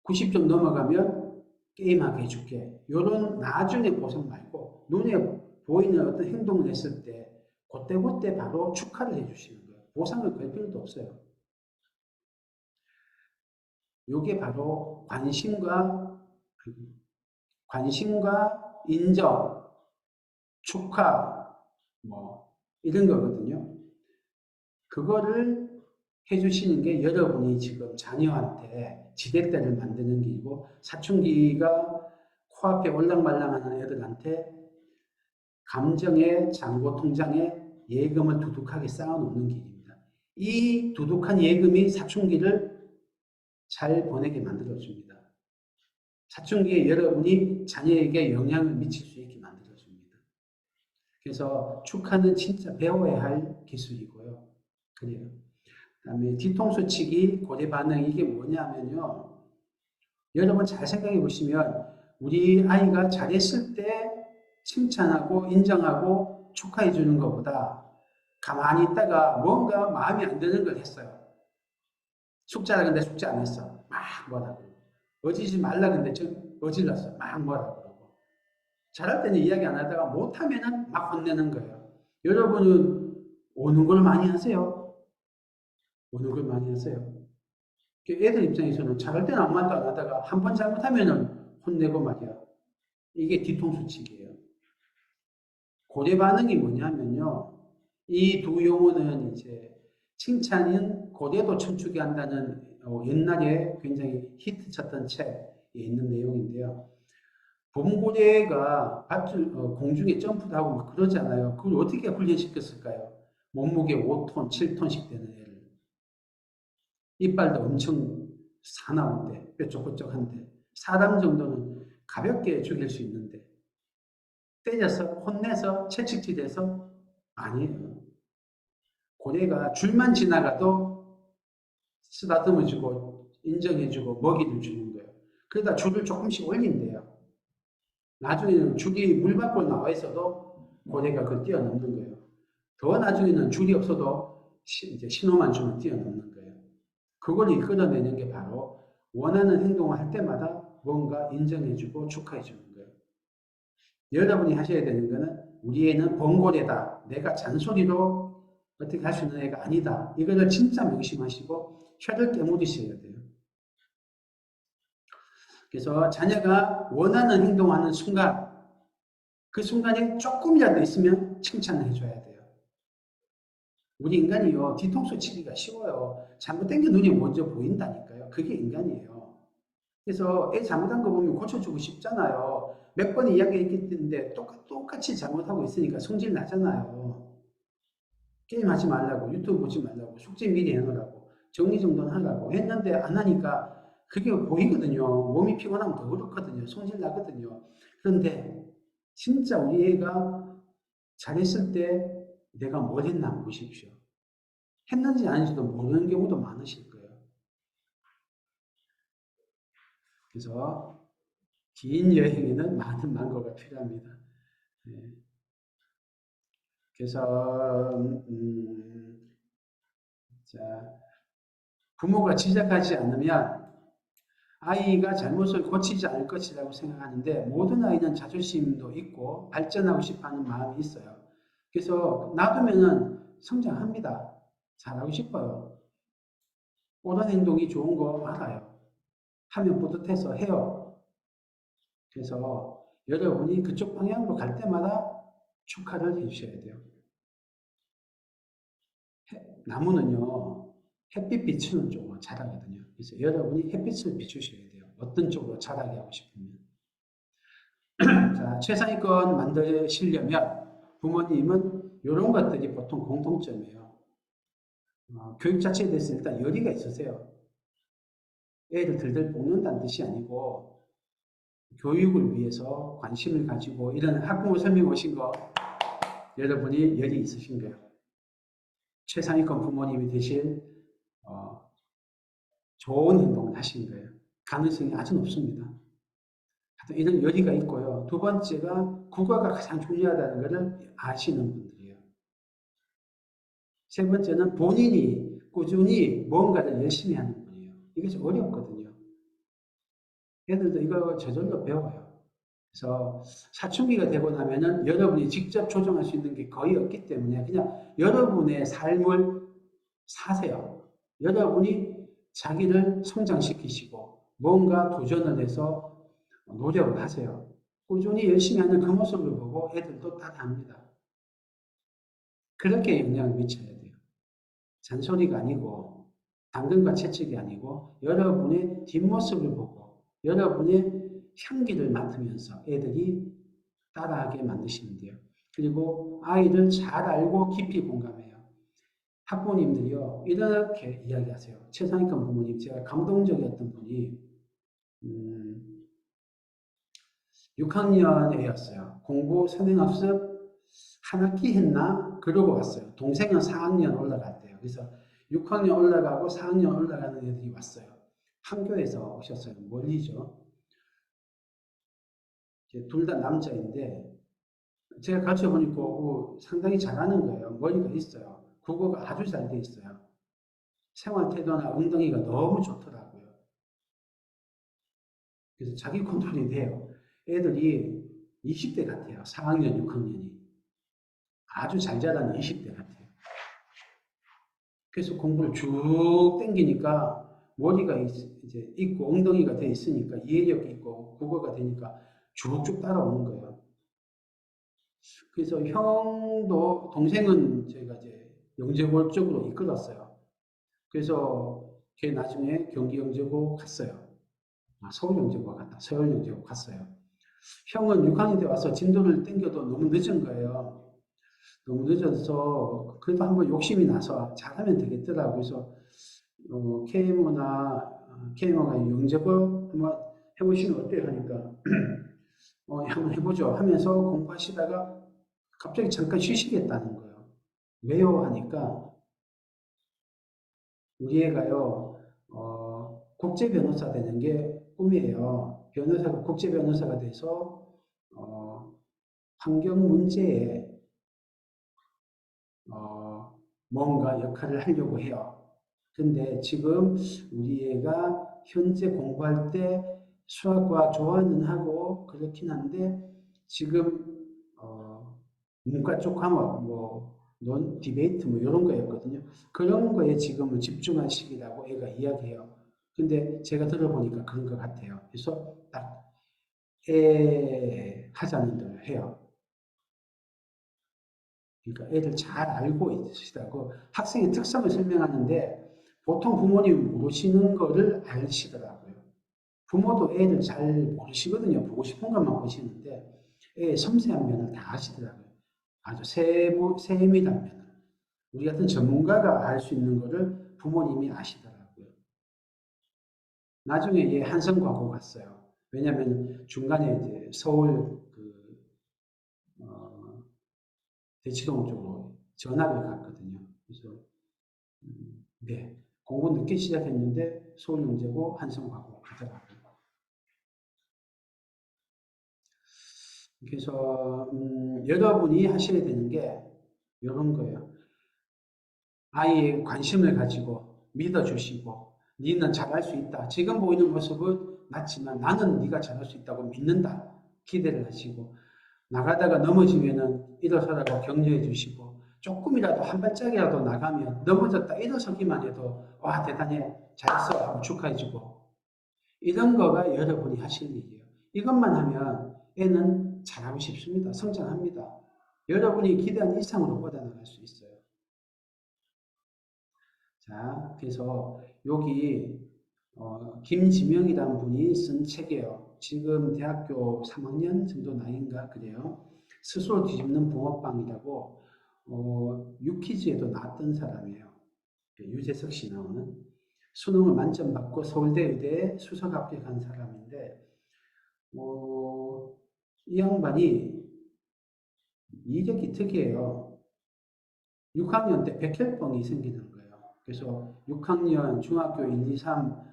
90점 넘어가면 게임하게 해줄게. 이런 나중에 보상 말고 눈에 보이는 어떤 행동을 했을 때 그때 바로 축하를 해주시는 거예요. 보상을 걸 필요도 없어요. 이게 바로 관심과 인정, 축하, 이런 거거든요. 그거를 해주시는 게 여러분이 지금 자녀한테 지렛대를 만드는 길이고, 사춘기가 코앞에 올랑말랑하는 애들한테 감정의 잔고 통장에 예금을 두둑하게 쌓아놓는 길입니다. 이 두둑한 예금이 사춘기를 잘 보내게 만들어줍니다. 사춘기에 여러분이 자녀에게 영향을 미칠 수 있게 만들어줍니다. 그래서 축하는 진짜 배워야 할 기술이고요. 그래요. 그 다음에 뒤통수 치기, 고래 반응, 이게 뭐냐면요. 여러분 잘 생각해 보시면 우리 아이가 잘했을 때 칭찬하고 인정하고 축하해 주는 것보다 가만히 있다가 뭔가 마음에 안 드는 걸 했어요. 숙제하라 근데 숙제 안 했어. 막 뭐라고. 어지지 말라 근데 어질렀어. 막 뭐라고 그러고. 잘할 때는 이야기 안 하다가 못하면은 막 혼내는 거예요. 여러분은 오는 걸 많이 하세요. 오는 걸 많이 하세요. 애들 입장에서는 잘할 때는 아무 말도 안 하다가 한 번 잘못하면은 혼내고 말이야. 이게 뒤통수 치기예요. 고래 반응이 뭐냐면요. 이 두 용어는 이제 칭찬인 고래도 춤추게 한다는 옛날에 굉장히 히트 쳤던 책에 있는 내용인데요. 범고래가 공중에 점프도 하고 막 그러잖아요. 그걸 어떻게 훈련시켰을까요? 몸무게 5톤, 7톤씩 되는 애를. 이빨도 엄청 사나운데, 뾰족뾰족한데, 사람 정도는 가볍게 죽일 수 있는데, 때려서, 혼내서, 채찍질해서, 아니에요. 고래가 줄만 지나가도 쓰다듬어주고, 인정해주고, 먹이를 주는 거예요. 그러다 줄을 조금씩 올린대요. 나중에는 줄이 물 밖으로 나와 있어도 고래가 그걸 뛰어넘는 거예요. 더 나중에는 줄이 없어도 이제 신호만 주면 뛰어넘는 거예요. 그걸 이끌어내는 게 바로 원하는 행동을 할 때마다 뭔가 인정해주고 축하해주는 거예요. 여러분이 하셔야 되는 거는 우리 애는 번골이다. 내가 잔소리로 어떻게 할 수 있는 애가 아니다. 이거를 진짜 명심하시고 혀를 깨물으셔야 돼요. 그래서 자녀가 원하는 행동하는 순간 그 순간에 조금이라도 있으면 칭찬을 해줘야 돼요. 우리 인간이요, 뒤통수 치기가 쉬워요. 잘못된 게 눈에 먼저 보인다니까요. 그게 인간이에요. 그래서 애 잘못한 거 보면 고쳐주고 싶잖아요. 몇 번 이야기했기 때문에 똑같이 잘못하고 있으니까 성질 나잖아요. 게임하지 말라고, 유튜브 보지 말라고, 숙제 미리 해놓으라고, 정리정돈 하라고 했는데 안 하니까 그게 보이거든요. 몸이 피곤하면 더 그렇거든요. 성질 나거든요. 그런데 진짜 우리 애가 잘했을 때 내가 뭘 했나 한번 보십시오. 했는지 아닌지도 모르는 경우도 많으실 거예요. 그래서 긴 여행에는 많은 망고가 필요합니다. 네. 그래서 자, 부모가 지적하지 않으면 아이가 잘못을 고치지 않을 것이라고 생각하는데 모든 아이는 자존심도 있고 발전하고 싶어하는 마음이 있어요. 그래서 놔두면은 성장합니다. 잘하고 싶어요. 옳은 행동이 좋은 거 알아요. 하면 뿌듯해서 해요. 그래서 여러분이 그쪽 방향으로 갈 때마다 축하를 해주셔야 돼요. 나무는요, 햇빛 비추는 쪽으로 자라거든요. 그래서 여러분이 햇빛을 비추셔야 돼요. 어떤 쪽으로 자라게 하고 싶으면. 자, 최상위권 만드시려면 부모님은 이런 것들이 보통 공통점이에요. 교육 자체에 대해서 일단 열의가 있으세요. 애를 들들 볶는다는 뜻이 아니고 교육을 위해서 관심을 가지고 이런 학부모 설명 오신 거 여러분이 열이 있으신 거예요. 최상위권 부모님이 되실 좋은 행동을 하신 거예요. 가능성이 아주 높습니다. 이런 열의가 있고요. 두 번째가 국어가 가장 중요하다는 것을 아시는 분들이에요. 세 번째는 본인이 꾸준히 뭔가를 열심히 하는 분이에요. 이게 어렵거든요. 애들도 이거 저절로 배워요. 그래서 사춘기가 되고 나면은 여러분이 직접 조정할 수 있는 게 거의 없기 때문에 그냥 여러분의 삶을 사세요. 여러분이 자기를 성장시키시고 뭔가 도전을 해서 노력을 하세요. 꾸준히 열심히 하는 그 모습을 보고 애들도 따라합니다. 그렇게 영향을 미쳐야 돼요. 잔소리가 아니고 당근과 채찍이 아니고 여러분의 뒷모습을 보고 여러분의 향기를 맡으면서 애들이 따라하게 만드시면 돼요. 그리고 아이를 잘 알고 깊이 공감해요. 학부모님들이요 이렇게 이야기하세요. 최상위권 부모님 제가 감동적이었던 분이 6학년 애였어요. 공부 선행학습 한 학기 했나? 그러고 왔어요. 동생은 4학년 올라갈 때요. 그래서 6학년 올라가고 4학년 올라가는 애들이 왔어요. 판교에서 오셨어요. 멀리죠. 둘 다 남자인데 제가 가르쳐 보니까 상당히 잘하는 거예요. 머리가 있어요. 국어가 아주 잘 돼 있어요. 생활 태도나 엉덩이가 너무 좋더라고요. 그래서 자기 컨트롤이 돼요. 애들이 20대 같아요. 4학년, 6학년이. 아주 잘 자란 20대 같아요. 그래서 공부를 쭉 땡기니까 머리가 이제 있고 엉덩이가 돼 있으니까 이해력이 있고 국어가 되니까 쭉쭉 따라오는 거예요. 그래서 형도 동생은 제가 이제 영재고 쪽으로 이끌었어요. 그래서 걔 나중에 경기 영재고 갔어요. 서울 영재고 갔다. 서울 영재고 갔어요. 형은 6학년 때 와서 진도를 땡겨도 너무 늦은 거예요. 너무 늦어서 그래도 한번 욕심이 나서 잘하면 되겠더라고요. 그래서 KMO가 영재고 한번 해보시면 어때요? 하니까 한번 해보죠 하면서 공부하시다가 갑자기 잠깐 쉬시겠다는 거예요. 왜요? 하니까 우리 애가요 국제 변호사 되는 게 꿈이에요. 국제 변호사가 돼서 환경 문제에 뭔가 역할을 하려고 해요. 근데 지금 우리 애가 현재 공부할 때 수학과 좋아는 하고 그렇긴 한데 지금 문과 쪽 과목 논 디베이트 이런 거였거든요. 그런 거에 지금은 집중한 시기라고 애가 이야기해요. 근데 제가 들어보니까 그런 것 같아요. 그래서 딱 애 하자는 대로 해요. 그러니까 애를 잘 알고 있으시다고 학생의 특성을 설명하는데 보통 부모님이 모르시는 거를 아시더라고요. 부모도 애를 잘 모르시거든요. 보고 싶은 것만 보시는데 애의 섬세한 면을 다 아시더라고요. 아주 세밀한 면을. 우리 같은 전문가가 알 수 있는 거를 부모님이 아시더라고요. 나중에 얘 한성과고 갔어요. 왜냐면 중간에 이제 서울 어, 대치동 쪽으로 전학을 갔거든요. 그래서 네, 공부 늦게 시작했는데 서울영재고 한성과고 가더라고요. 그래서 여러분이 하셔야 되는 게 이런 거예요. 아이의 관심을 가지고 믿어주시고 니는 잘할 수 있다. 지금 보이는 모습은 맞지만 나는 네가 잘할 수 있다고 믿는다. 기대를 하시고 나가다가 넘어지면은 일어서라고 격려해 주시고 조금이라도 한 발짝이라도 나가면 넘어졌다 일어서기만 해도 와 대단해 잘했어 하고 축하해 주고 이런 거가 여러분이 하실 일이에요. 이것만 하면 애는 잘하고 싶습니다. 성장합니다. 여러분이 기대한 이상으로 뻗어나갈 수 있어요. 자, 그래서 여기 김지명이라는 분이 쓴 책이에요. 지금 대학교 3학년 정도 나이인가 그래요. 스스로 뒤집는 붕어빵이라고 유퀴즈에도 나왔던 사람이에요. 유재석 씨 나오는 수능을 만점 받고 서울대 의대에 수석 합격한 사람인데 이 양반이 이력이 특이해요. 6학년 때 백혈병이 생기는 거예요. 그래서 6학년 중학교 1, 2, 3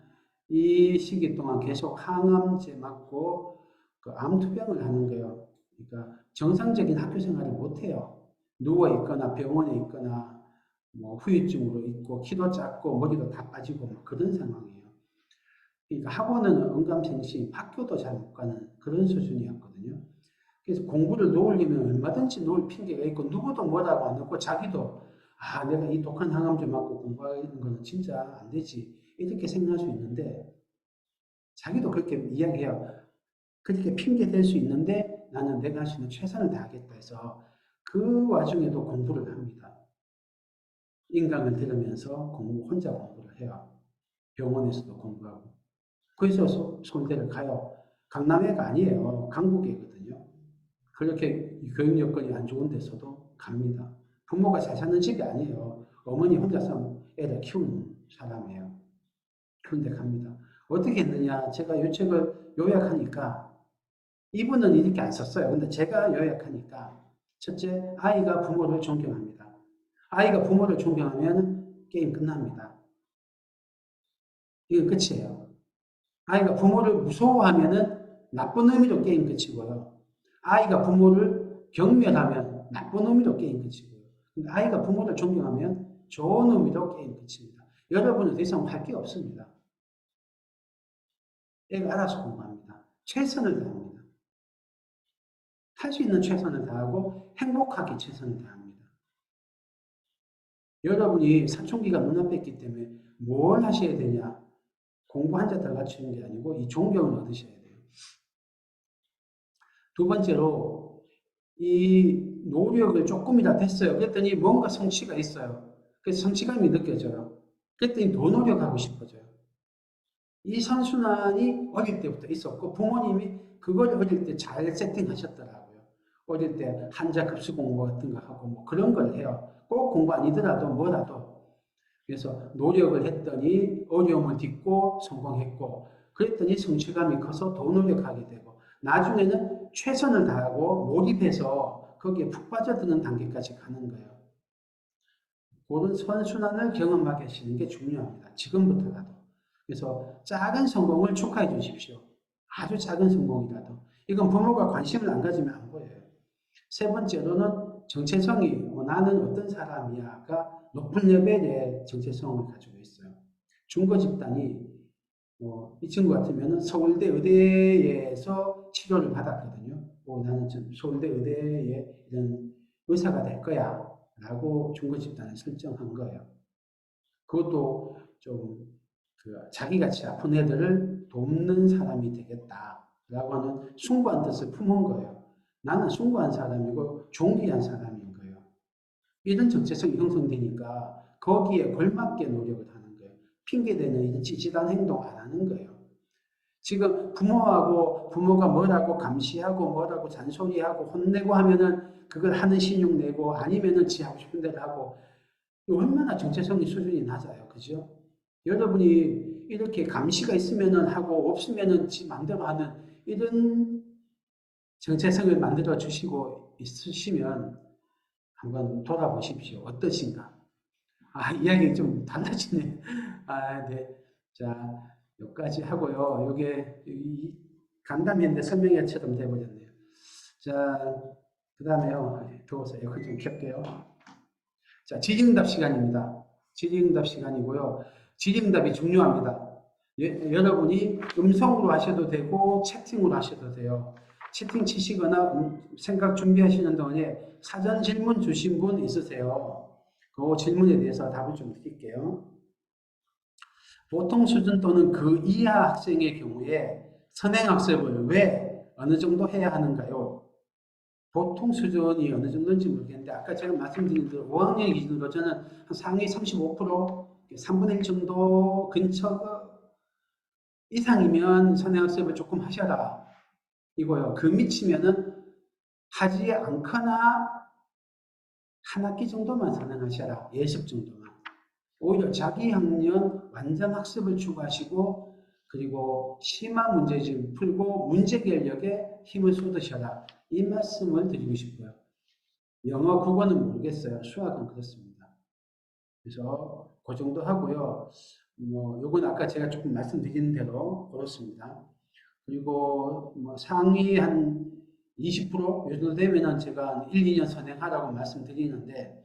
이 시기 동안 계속 항암제 맞고 그 암투병을 하는 거예요. 그러니까 정상적인 학교 생활을 못 해요. 누워 있거나 병원에 있거나 뭐 후유증으로 있고 키도 작고 머리도 다 빠지고 뭐 그런 상황이에요. 그러니까 학원은 언감생심, 학교도 잘 못 가는 그런 수준이었거든요. 그래서 공부를 놓으려면 얼마든지 놓을 핑계가 있고 누구도 뭐라고 안 하고 자기도 내가 이 독한 항암제 맞고 공부하는 거는 진짜 안 되지 이렇게 생각할 수 있는데 자기도 그렇게 이야기해요. 그렇게 핑계 댈 수 있는데 나는 내가 할 수 있는 최선을 다하겠다 해서 그 와중에도 공부를 합니다. 인강을 들으면서 혼자 공부를 해요. 병원에서도 공부하고. 그래서 서울대를 가요. 강남애가 아니에요. 강북이거든요. 그렇게 교육 여건이 안 좋은 데서도 갑니다. 부모가 잘 사는 집이 아니에요. 어머니 혼자서 애를 키우는 사람이에요. 그런데 갑니다. 어떻게 했느냐? 제가 이 책을 요약하니까 이분은 이렇게 안 썼어요. 근데 제가 요약하니까 첫째, 아이가 부모를 존경합니다. 아이가 부모를 존경하면 게임 끝납니다. 이건 끝이에요. 아이가 부모를 무서워하면은 나쁜 의미로 게임 끝이고요. 아이가 부모를 경멸하면 나쁜 의미로 게임 끝이고요. 근데 아이가 부모를 존경하면 좋은 의미로 게임 끝입니다. 여러분은 더 이상 할 게 없습니다. 애가 알아서 공부합니다. 최선을 다합니다. 할 수 있는 최선을 다하고 행복하게 최선을 다합니다. 여러분이 사춘기가 눈앞에 있기 때문에 뭘 하셔야 되냐? 공부 한 자 더 갖추는 게 아니고 이 존경을 얻으셔야 돼요. 두 번째로 이 노력을 조금이라도 했어요. 그랬더니 뭔가 성취가 있어요. 그래서 성취감이 느껴져요. 그랬더니 더 노력하고 싶어져요. 이 선순환이 어릴 때부터 있었고 부모님이 그걸 어릴 때 잘 세팅하셨더라고요. 어릴 때 한자 급수 공부 같은 거 하고 뭐 그런 걸 해요. 꼭 공부 아니더라도 뭐라도. 그래서 노력을 했더니 어려움을 딛고 성공했고 그랬더니 성취감이 커서 더 노력하게 되고 나중에는 최선을 다하고 몰입해서 거기에 푹 빠져드는 단계까지 가는 거예요. 그런 선순환을 경험하게 하시는 게 중요합니다. 지금부터라도. 그래서 작은 성공을 축하해 주십시오. 아주 작은 성공이라도. 이건 부모가 관심을 안 가지면 안 보여요. 세 번째로는 정체성이 나는 어떤 사람이야가 높은 레벨의 정체성을 가지고 있어요. 중고 집단이 이 친구 같으면 서울대 의대에서 치료를 받았거든요. 나는 좀 서울대 의대에 이런 의사가 될 거야. 라고 중거 집단을 설정한 거예요. 그것도 좀 자기 같이 아픈 애들을 돕는 사람이 되겠다라고 하는 숭고한 뜻을 품은 거예요. 나는 숭고한 사람이고 존귀한 사람인 거예요. 이런 정체성이 형성되니까 거기에 걸맞게 노력을 하는 거예요. 핑계대는 이런 찌질한 행동 안 하는 거예요. 지금 부모가 뭐라고 감시하고 뭐라고 잔소리하고 혼내고 하면은 그걸 하는 신용 내고 아니면은 지 하고 싶은 대로 하고 얼마나 정체성의 수준이 낮아요. 그죠? 여러분이 이렇게 감시가 있으면은 하고 없으면은 지 마음대로 하는 이런 정체성을 만들어 주시고 있으시면 한번 돌아보십시오. 어떠신가? 이야기 좀 달라지네. 네. 자, 여기까지 하고요. 요게 간담회인데 설명회처럼 돼버렸네요. 자, 그 다음에요. 더워서 에어컨 좀 켤게요. 자, 질의응답 시간입니다. 질의응답 시간이고요. 질의응답이 중요합니다. 여러분이 음성으로 하셔도 되고 채팅으로 하셔도 돼요. 채팅 치시거나 생각 준비하시는 동안에 사전 질문 주신 분 있으세요? 그 질문에 대해서 답을 좀 드릴게요. 보통 수준 또는 그 이하 학생의 경우에 선행학습을 왜 어느 정도 해야 하는가요? 보통 수준이 어느 정도인지 모르겠는데 아까 제가 말씀드린 대로 5학년 기준으로 저는 한 상위 35%, 3분의 1 정도 근처 이상이면 선행학습을 조금 하셔라 이거요. 그 밑이면은 하지 않거나 한 학기 정도만 선행하셔라. 예습 정도만. 오히려 자기 학년 완전 학습을 추구하시고 그리고 심화 문제집 풀고 문제 결력에 힘을 쏟으셔라. 이 말씀을 드리고 싶어요. 영어, 국어는 모르겠어요. 수학은 그렇습니다. 그래서 그 정도 하고요. 요건 아까 제가 조금 말씀드린 대로 그렇습니다. 그리고 상위 한 20%? 요 정도 되면은 제가 1, 2년 선행하라고 말씀드리는데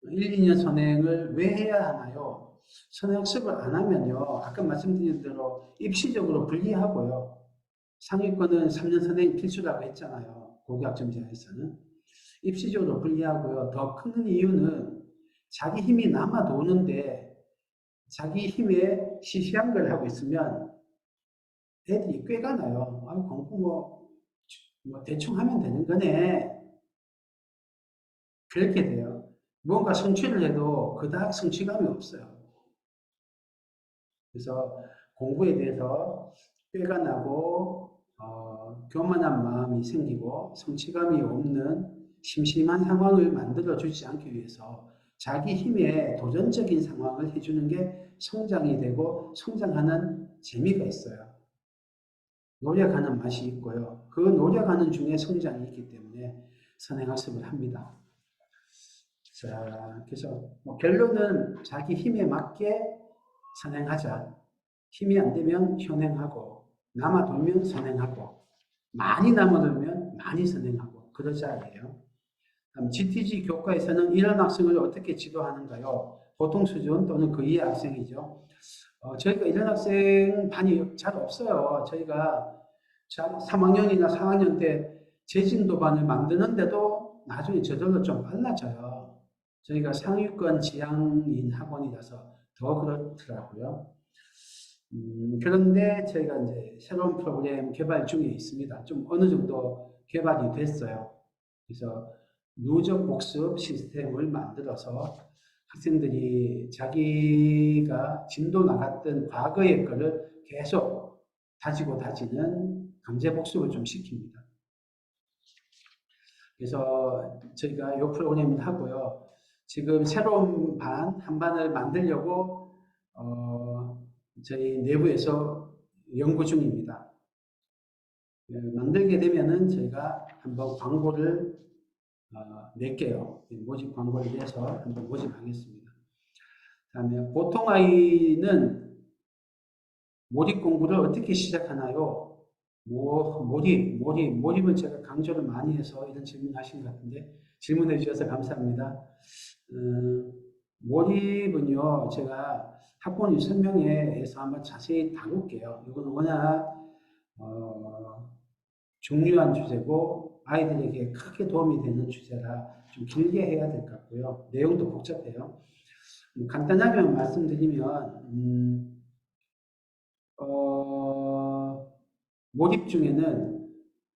1, 2년 선행을 왜 해야 하나요? 선행학습을 안 하면요. 아까 말씀드린 대로 입시적으로 불리하고요. 상위권은 3년 선행 필수라고 했잖아요. 고교학점제에서는. 입시적으로 불리하고요. 더 큰 이유는 자기 힘이 남아 도는데 자기 힘에 시시한 걸 하고 있으면 애들이 꾀가 나요. 공부 대충 하면 되는 거네. 그렇게 돼요. 뭔가 성취를 해도 그닥 성취감이 없어요. 그래서 공부에 대해서 꾀가 나고 교만한 마음이 생기고 성취감이 없는 심심한 상황을 만들어주지 않기 위해서 자기 힘에 도전적인 상황을 해주는 게 성장이 되고 성장하는 재미가 있어요. 노력하는 맛이 있고요. 그 노력하는 중에 성장이 있기 때문에 선행학습을 합니다. 자, 그래서 결론은 자기 힘에 맞게 선행하자. 힘이 안 되면 현행하고 남아 돌면 선행하고 많이 남아 돌면 많이 선행하고 그러자예요. GTG 교과에서는 이런 학생을 어떻게 지도하는가요? 보통 수준 또는 그 이하 학생이죠. 저희가 이런 학생 반이 잘 없어요. 저희가 3학년이나 4학년 때 재진도반을 만드는데도 나중에 저절로 좀 빨라져요. 저희가 상위권 지향인 학원이라서 더 그렇더라고요. 그런데 저희가 이제 새로운 프로그램 개발 중에 있습니다. 좀 어느 정도 개발이 됐어요. 그래서 누적 복습 시스템을 만들어서 학생들이 자기가 진도 나갔던 과거의 거를 계속 다지고 다지는 강제 복습을 좀 시킵니다. 그래서 저희가 이 프로그램을 하고요. 지금 새로운 한 반을 만들려고 저희 내부에서 연구 중입니다. 만들게 되면은 저희가 한번 광고를 낼게요. 모집 광고를 내서 한번 모집하겠습니다. 다음에 보통 아이는 몰입 공부를 어떻게 시작하나요? 몰입은 제가 강조를 많이 해서 이런 질문 하신 것 같은데 질문해 주셔서 감사합니다. 몰입은요, 제가 학원 설명회에서 한번 자세히 다룰게요. 이거는 워낙 중요한 주제고 아이들에게 크게 도움이 되는 주제라 좀 길게 해야 될 것 같고요. 내용도 복잡해요. 간단하게 말씀드리면 몰입 중에는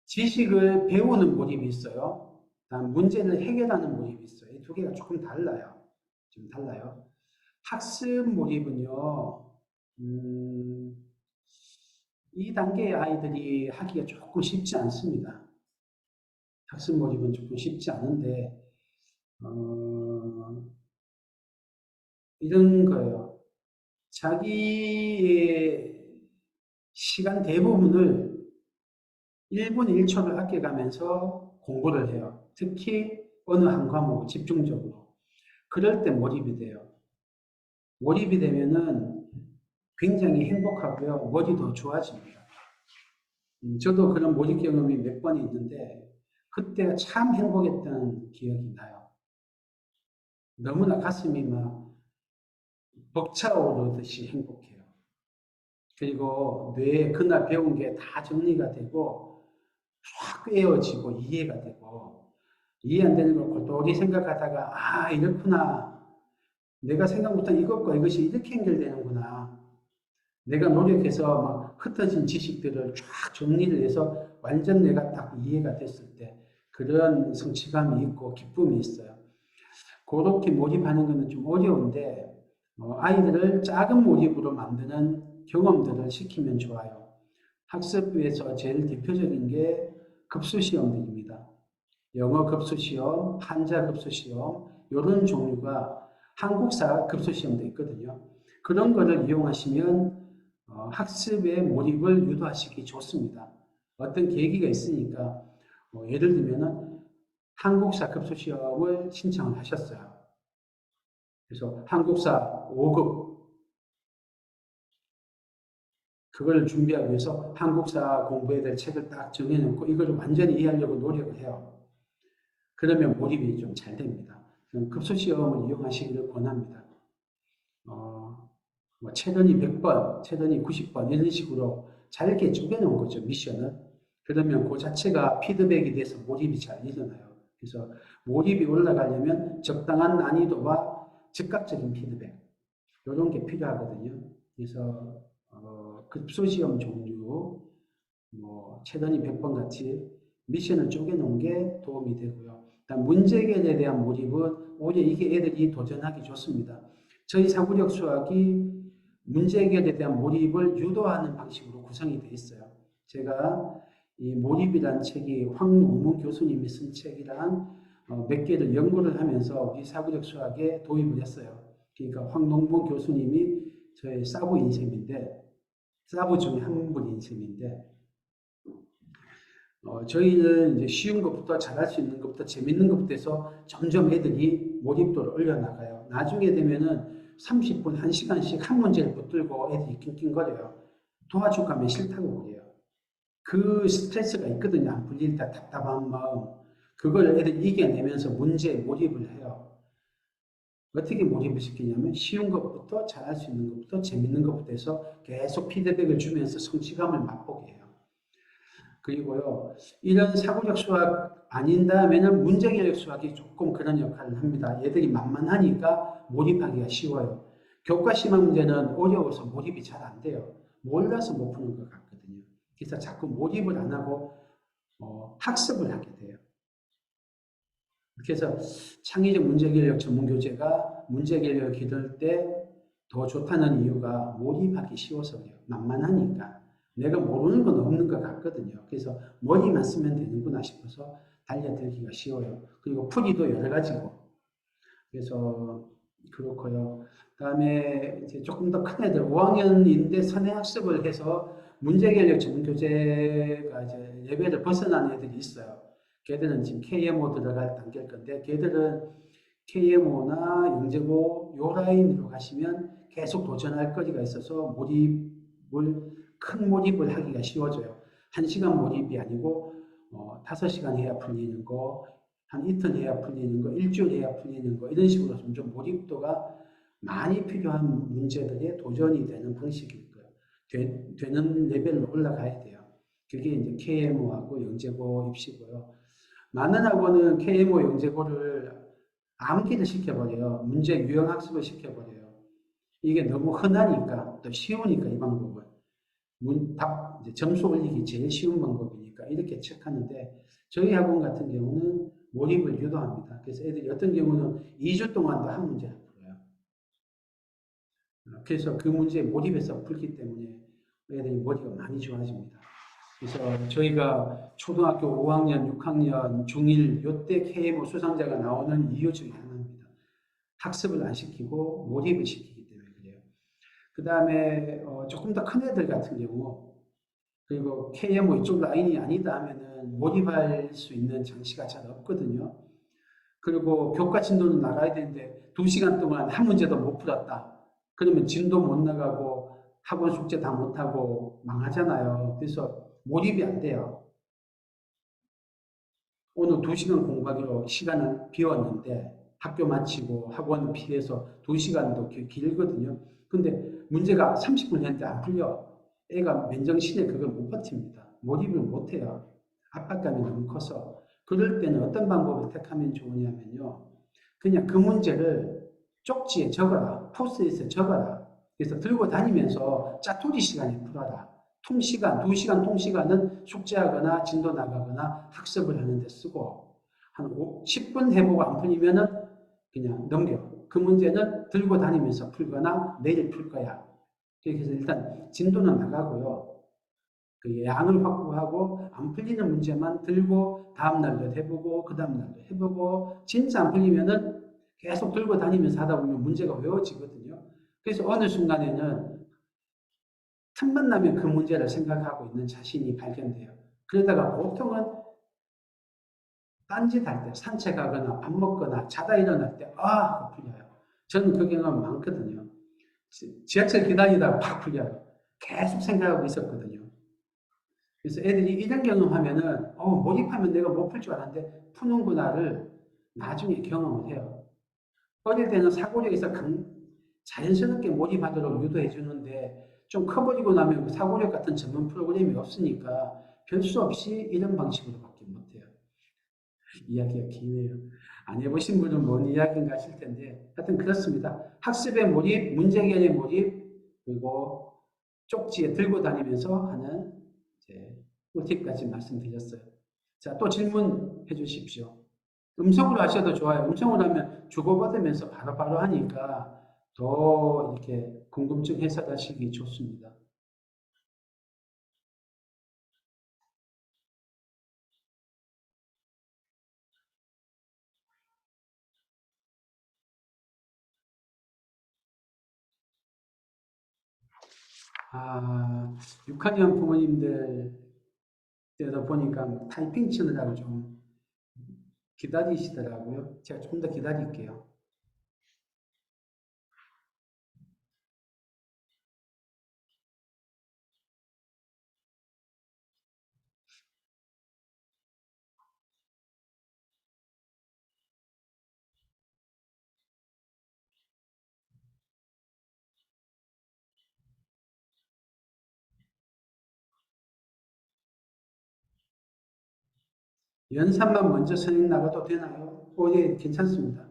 지식을 배우는 몰입이 있어요. 다음 문제를 해결하는 몰입이 있어요. 이 두 개가 조금 달라요. 좀 달라요. 학습 몰입은요, 이 단계의 아이들이 하기가 조금 쉽지 않습니다. 학습 몰입은 조금 쉽지 않은데, 어, 이런 거예요. 자기의 시간 대부분을 1분 1초를 아껴가면서 공부를 해요. 특히 어느 한 과목을 집중적으로. 그럴 때 몰입이 돼요. 몰입이 되면은 굉장히 행복하고요. 머리도 좋아집니다. 저도 그런 몰입 경험이 몇 번 있는데 그때가 참 행복했던 기억이 나요. 너무나 가슴이 막 벅차오르듯이 행복해요. 그리고 뇌에 그날 배운 게 다 정리가 되고 확 깨어지고 이해가 되고 이해 안 되는 걸 골똘히 생각하다가 아 이렇구나. 내가 생각 못한 이것과 이것이 이렇게 연결되는구나. 내가 노력해서 막 흩어진 지식들을 쫙 정리를 해서 완전 내가 딱 이해가 됐을 때 그런 성취감이 있고 기쁨이 있어요. 그렇게 몰입하는 것은 좀 어려운데 아이들을 작은 몰입으로 만드는 경험들을 시키면 좋아요. 학습에서 제일 대표적인 게 급수시험들입니다. 영어 급수시험, 한자 급수시험 이런 종류가 한국사 급수시험도 있거든요. 그런 거를 이용하시면 학습의 몰입을 유도하시기 좋습니다. 어떤 계기가 있으니까 예를 들면 한국사 급수시험을 신청을 하셨어요. 그래서 한국사 5급 그걸 준비하기 위해서 한국사 공부해야 될 책을 딱 정해놓고 이걸 완전히 이해하려고 노력을 해요. 그러면 몰입이 좀 잘 됩니다. 급수시험을 이용하시기를 권합니다. 뭐 최단위 100번, 최단위 90번 이런 식으로 잘게 쪼개놓은 거죠, 미션을. 그러면 그 자체가 피드백이 돼서 몰입이 잘 일어나요. 그래서 몰입이 올라가려면 적당한 난이도와 즉각적인 피드백 이런 게 필요하거든요. 그래서 급소시험 종류, 뭐 최단위 100번 같이 미션을 쪼개놓은 게 도움이 되고요. 일단 문제 해결에 대한 몰입은 오히려 이게 애들이 도전하기 좋습니다. 저희 사고력 수학이 문제 해결에 대한 몰입을 유도하는 방식으로 구성이 되어 있어요. 제가 이 몰입이라는 책이 황농문 교수님이 쓴 책이랑 몇 개를 연구를 하면서 우리 사고력 수학에 도입을 했어요. 그러니까 황농문 교수님이 저의 사부 인셈인데 사부 중에 한 분인 셈인데 저희는 이제 쉬운 것부터 잘할 수 있는 것부터 재밌는 것부터 해서 점점 애들이 몰입도를 올려나가요. 나중에 되면은 30분, 1시간씩 한 문제를 붙들고 애들이 낑낑거려요. 도와줄까 하면 싫다고 그래요. 그 스트레스가 있거든요. 안 풀릴 때 답답한 마음. 그걸 애들 이겨내면서 문제에 몰입을 해요. 어떻게 몰입을 시키냐면 쉬운 것부터 잘할 수 있는 것부터 재밌는 것부터 해서 계속 피드백을 주면서 성취감을 맛보게 해요. 그리고요, 이런 사고력 수학 아닌 다음에는 문제개혁 수학이 조금 그런 역할을 합니다. 얘들이 만만하니까 몰입하기가 쉬워요. 교과 시험 문제는 어려워서 몰입이 잘 안 돼요. 몰라서 못 푸는 것 같거든요. 그래서 자꾸 몰입을 안 하고 학습을 하게 돼요. 그래서 창의적 문제개혁 전문교재가 문제개혁을 기를 때 더 좋다는 이유가 몰입하기 쉬워서 그래요. 만만하니까. 내가 모르는 건 없는 것 같거든요. 그래서 머리만 쓰면 되는구나 싶어서 달려들기가 쉬워요. 그리고 풀이도 여러 가지고. 그래서 그렇고요. 그다음에 이제 조금 더 큰 애들 5학년인데 선행학습을 해서 문제개혁 전문교재가 이제 레벨을 벗어난 애들이 있어요. 걔들은 지금 KMO 들어갈 단계일 건데 걔들은 KMO나 영재고 요 라인으로 가시면 계속 도전할 거리가 있어서 큰 몰입을 하기가 쉬워져요. 1시간 몰입이 아니고 5시간 해야 풀리는 거, 한 이틀 해야 풀리는 거, 일주일 해야 풀리는 거 이런 식으로 점점 몰입도가 많이 필요한 문제들에 도전이 되는 방식일 거예요. 되는 레벨로 올라가야 돼요. 그게 이제 KMO하고 영재고 입시고요. 많은 학원은 KMO 영재고를 암기를 시켜버려요. 문제 유형 학습을 시켜버려요. 이게 너무 흔하니까 또 쉬우니까 이 방법은 답 이제 점수 올리기 제일 쉬운 방법이니까 이렇게 체크하는데 저희 학원 같은 경우는 몰입을 유도합니다. 그래서 애들이 어떤 경우는 2주 동안도 한 문제를 풀어요. 그래서 그 문제에 몰입해서 풀기 때문에 애들이 머리가 많이 좋아집니다. 그래서 저희가 초등학교 5학년, 6학년, 중1 요때 KMO 수상자가 나오는 이유 중에 하나입니다. 학습을 안 시키고 몰입을 시키기 때문에 그래요. 그 다음에 조금 더 큰 애들 같은 경우 그리고 KMO 이쪽 라인이 아니다 하면은 몰입할 수 있는 장치가 잘 없거든요. 그리고 교과 진도는 나가야 되는데 2시간 동안 한 문제도 못 풀었다. 그러면 진도 못 나가고 학원 숙제 다 못하고 망하잖아요. 그래서 몰입이 안 돼요. 오늘 2시간 공부하기로 시간을 비웠는데 학교 마치고 학원 피해서 2시간도 길거든요. 근데 문제가 30분 했는데 안 풀려. 애가 맨정신에 그걸 못 버팁니다. 몰입을 못 해요. 압박감이 너무 커서. 그럴 때는 어떤 방법을 택하면 좋으냐면요. 그냥 그 문제를 쪽지에 적어라. 포스트잇에 적어라. 그래서 들고 다니면서 짜투리 시간에 풀어라. 통시간, 2시간 통시간은 숙제하거나 진도 나가거나 학습을 하는데 쓰고 한 10분 해보고 안 풀리면은 그냥 넘겨. 그 문제는 들고 다니면서 풀거나 내일 풀 거야. 그래서 일단 진도는 나가고요. 그 양을 확보하고 안 풀리는 문제만 들고 다음 날도 해보고 그 다음 날도 해보고 진짜 안 풀리면은 계속 들고 다니면서 하다 보면 문제가 외워지거든요. 그래서 어느 순간에는 틈만 나면 그 문제를 생각하고 있는 자신이 발견돼요. 그러다가 보통은 딴짓할 때 산책하거나 밥 먹거나 자다 일어날 때 하고 풀려요. 저는 그 경험 많거든요. 지하철 기다리다가 팍 풀려요. 계속 생각하고 있었거든요. 그래서 애들이 이런 경험하면은 몰입하면 내가 못 풀 줄 알았는데 푸는구나를 나중에 경험을 해요. 어릴 때는 사고력에서 자연스럽게 몰입하도록 유도해 주는데 좀 커버리고 나면 사고력 같은 전문 프로그램이 없으니까 별 수 없이 이런 방식으로밖에 못해요. 이야기가 기네요. 안 해보신 분은 뭔 이야기인가 하실 텐데 하여튼 그렇습니다. 학습의 몰입, 문제 해결의 몰입, 그리고 쪽지에 들고 다니면서 하는 이제 꿀팁까지 말씀드렸어요. 자, 또 질문해 주십시오. 음성으로 하셔도 좋아요. 음성으로 하면 주고받으면서 바로바로 하니까 더 이렇게 궁금증 해소하시기 좋습니다. 아, 6학년 부모님들 때도 보니까 타이핑 치느라고 좀 기다리시더라고요. 제가 좀 더 기다릴게요. 연산만 먼저 선행 나가도 되나요? 예, 괜찮습니다.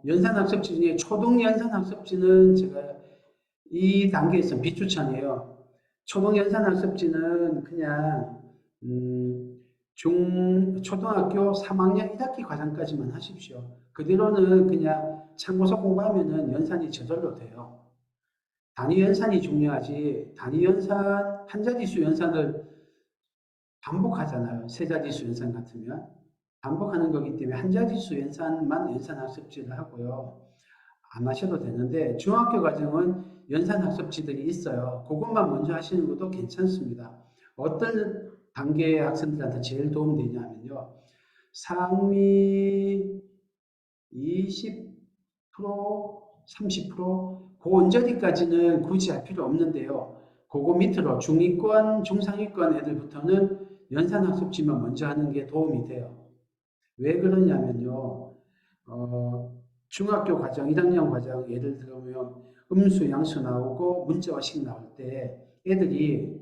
연산학습지 중에 초등 연산학습지는 제가 이 단계에서 비추천해요. 초등 연산학습지는 그냥 초등학교 3학년 1학기 과정까지만 하십시오. 그대로는 그냥 참고서 공부하면은 연산이 저절로 돼요. 단위 연산이 중요하지. 단위 연산, 한 자릿수 연산을 반복하잖아요. 세 자릿수 연산 같으면. 반복하는 거기 때문에 한 자릿수 연산만 연산학습지를 하고요. 안 하셔도 되는데 중학교 과정은 연산학습지들이 있어요. 그것만 먼저 하시는 것도 괜찮습니다. 어떤 단계의 학생들한테 제일 도움되냐면요. 상위 20%, 30%, 그 언저리까지는 굳이 할 필요 없는데요. 그거 밑으로 중위권, 중상위권 애들부터는 연산학습지만 먼저 하는 게 도움이 돼요. 왜 그러냐면요. 중학교 과정, 1학년 과정 예를 들면 음수, 양수 나오고 문자어식 나올 때 애들이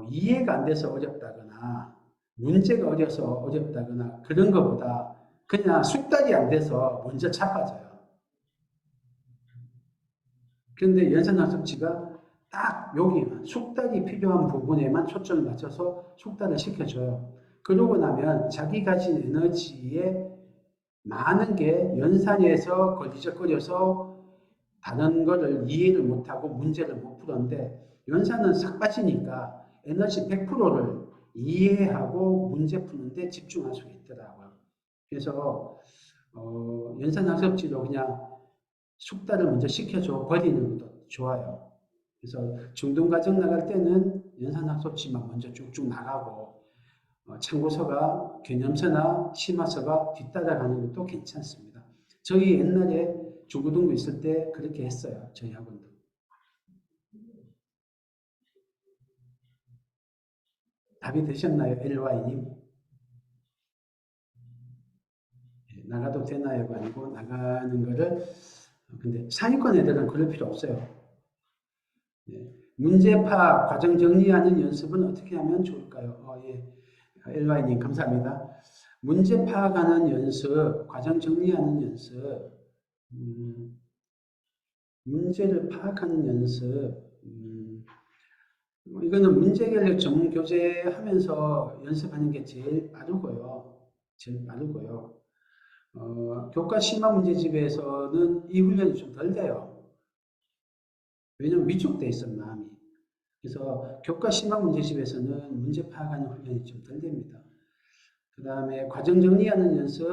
이해가 안 돼서 어렵다거나 문제가 어려서 어렵다거나 그런 것보다 그냥 숙달이 안 돼서 먼저 자빠져요. 그런데 연산학습지가 딱 여기만 숙달이 필요한 부분에만 초점을 맞춰서 숙달을 시켜줘요. 그러고 나면 자기 가진 에너지에 많은 게 연산에서 걸리적거려서 다른 거를 이해를 못하고 문제를 못 풀었는데 연산은 싹 빠지니까 에너지 100%를 이해하고 문제 푸는데 집중할 수 있더라고요. 그래서 연산학습지로 그냥 숙달을 먼저 시켜줘 버리는 것도 좋아요. 그래서 중등과정 나갈 때는 연산학습지만 먼저 쭉쭉 나가고 참고서가 개념서나 심화서가 뒤따라가는 것도 괜찮습니다. 저희 옛날에 중고등부 있을 때 그렇게 했어요. 저희 학원도. 답이 되셨나요? LY님? 나가도 되나요가 아니고 나가는 거를 근데 상위권 애들은 그럴 필요 없어요. 네. 문제 파악, 과정 정리하는 연습은 어떻게 하면 좋을까요? 예. LY님 감사합니다. 문제 파악하는 연습, 과정 정리하는 연습, 음, 문제를 파악하는 연습, 이거는 문제결력 전문 교재 하면서 연습하는 게 제일 빠르고요. 제일 빠르고요. 교과 심화 문제집에서는 이 훈련이 좀 덜 돼요. 왜냐면 위축돼 있어, 마음이. 그래서 교과 심화 문제집에서는 문제 파악하는 훈련이 좀 덜 됩니다. 그 다음에 과정 정리하는 연습,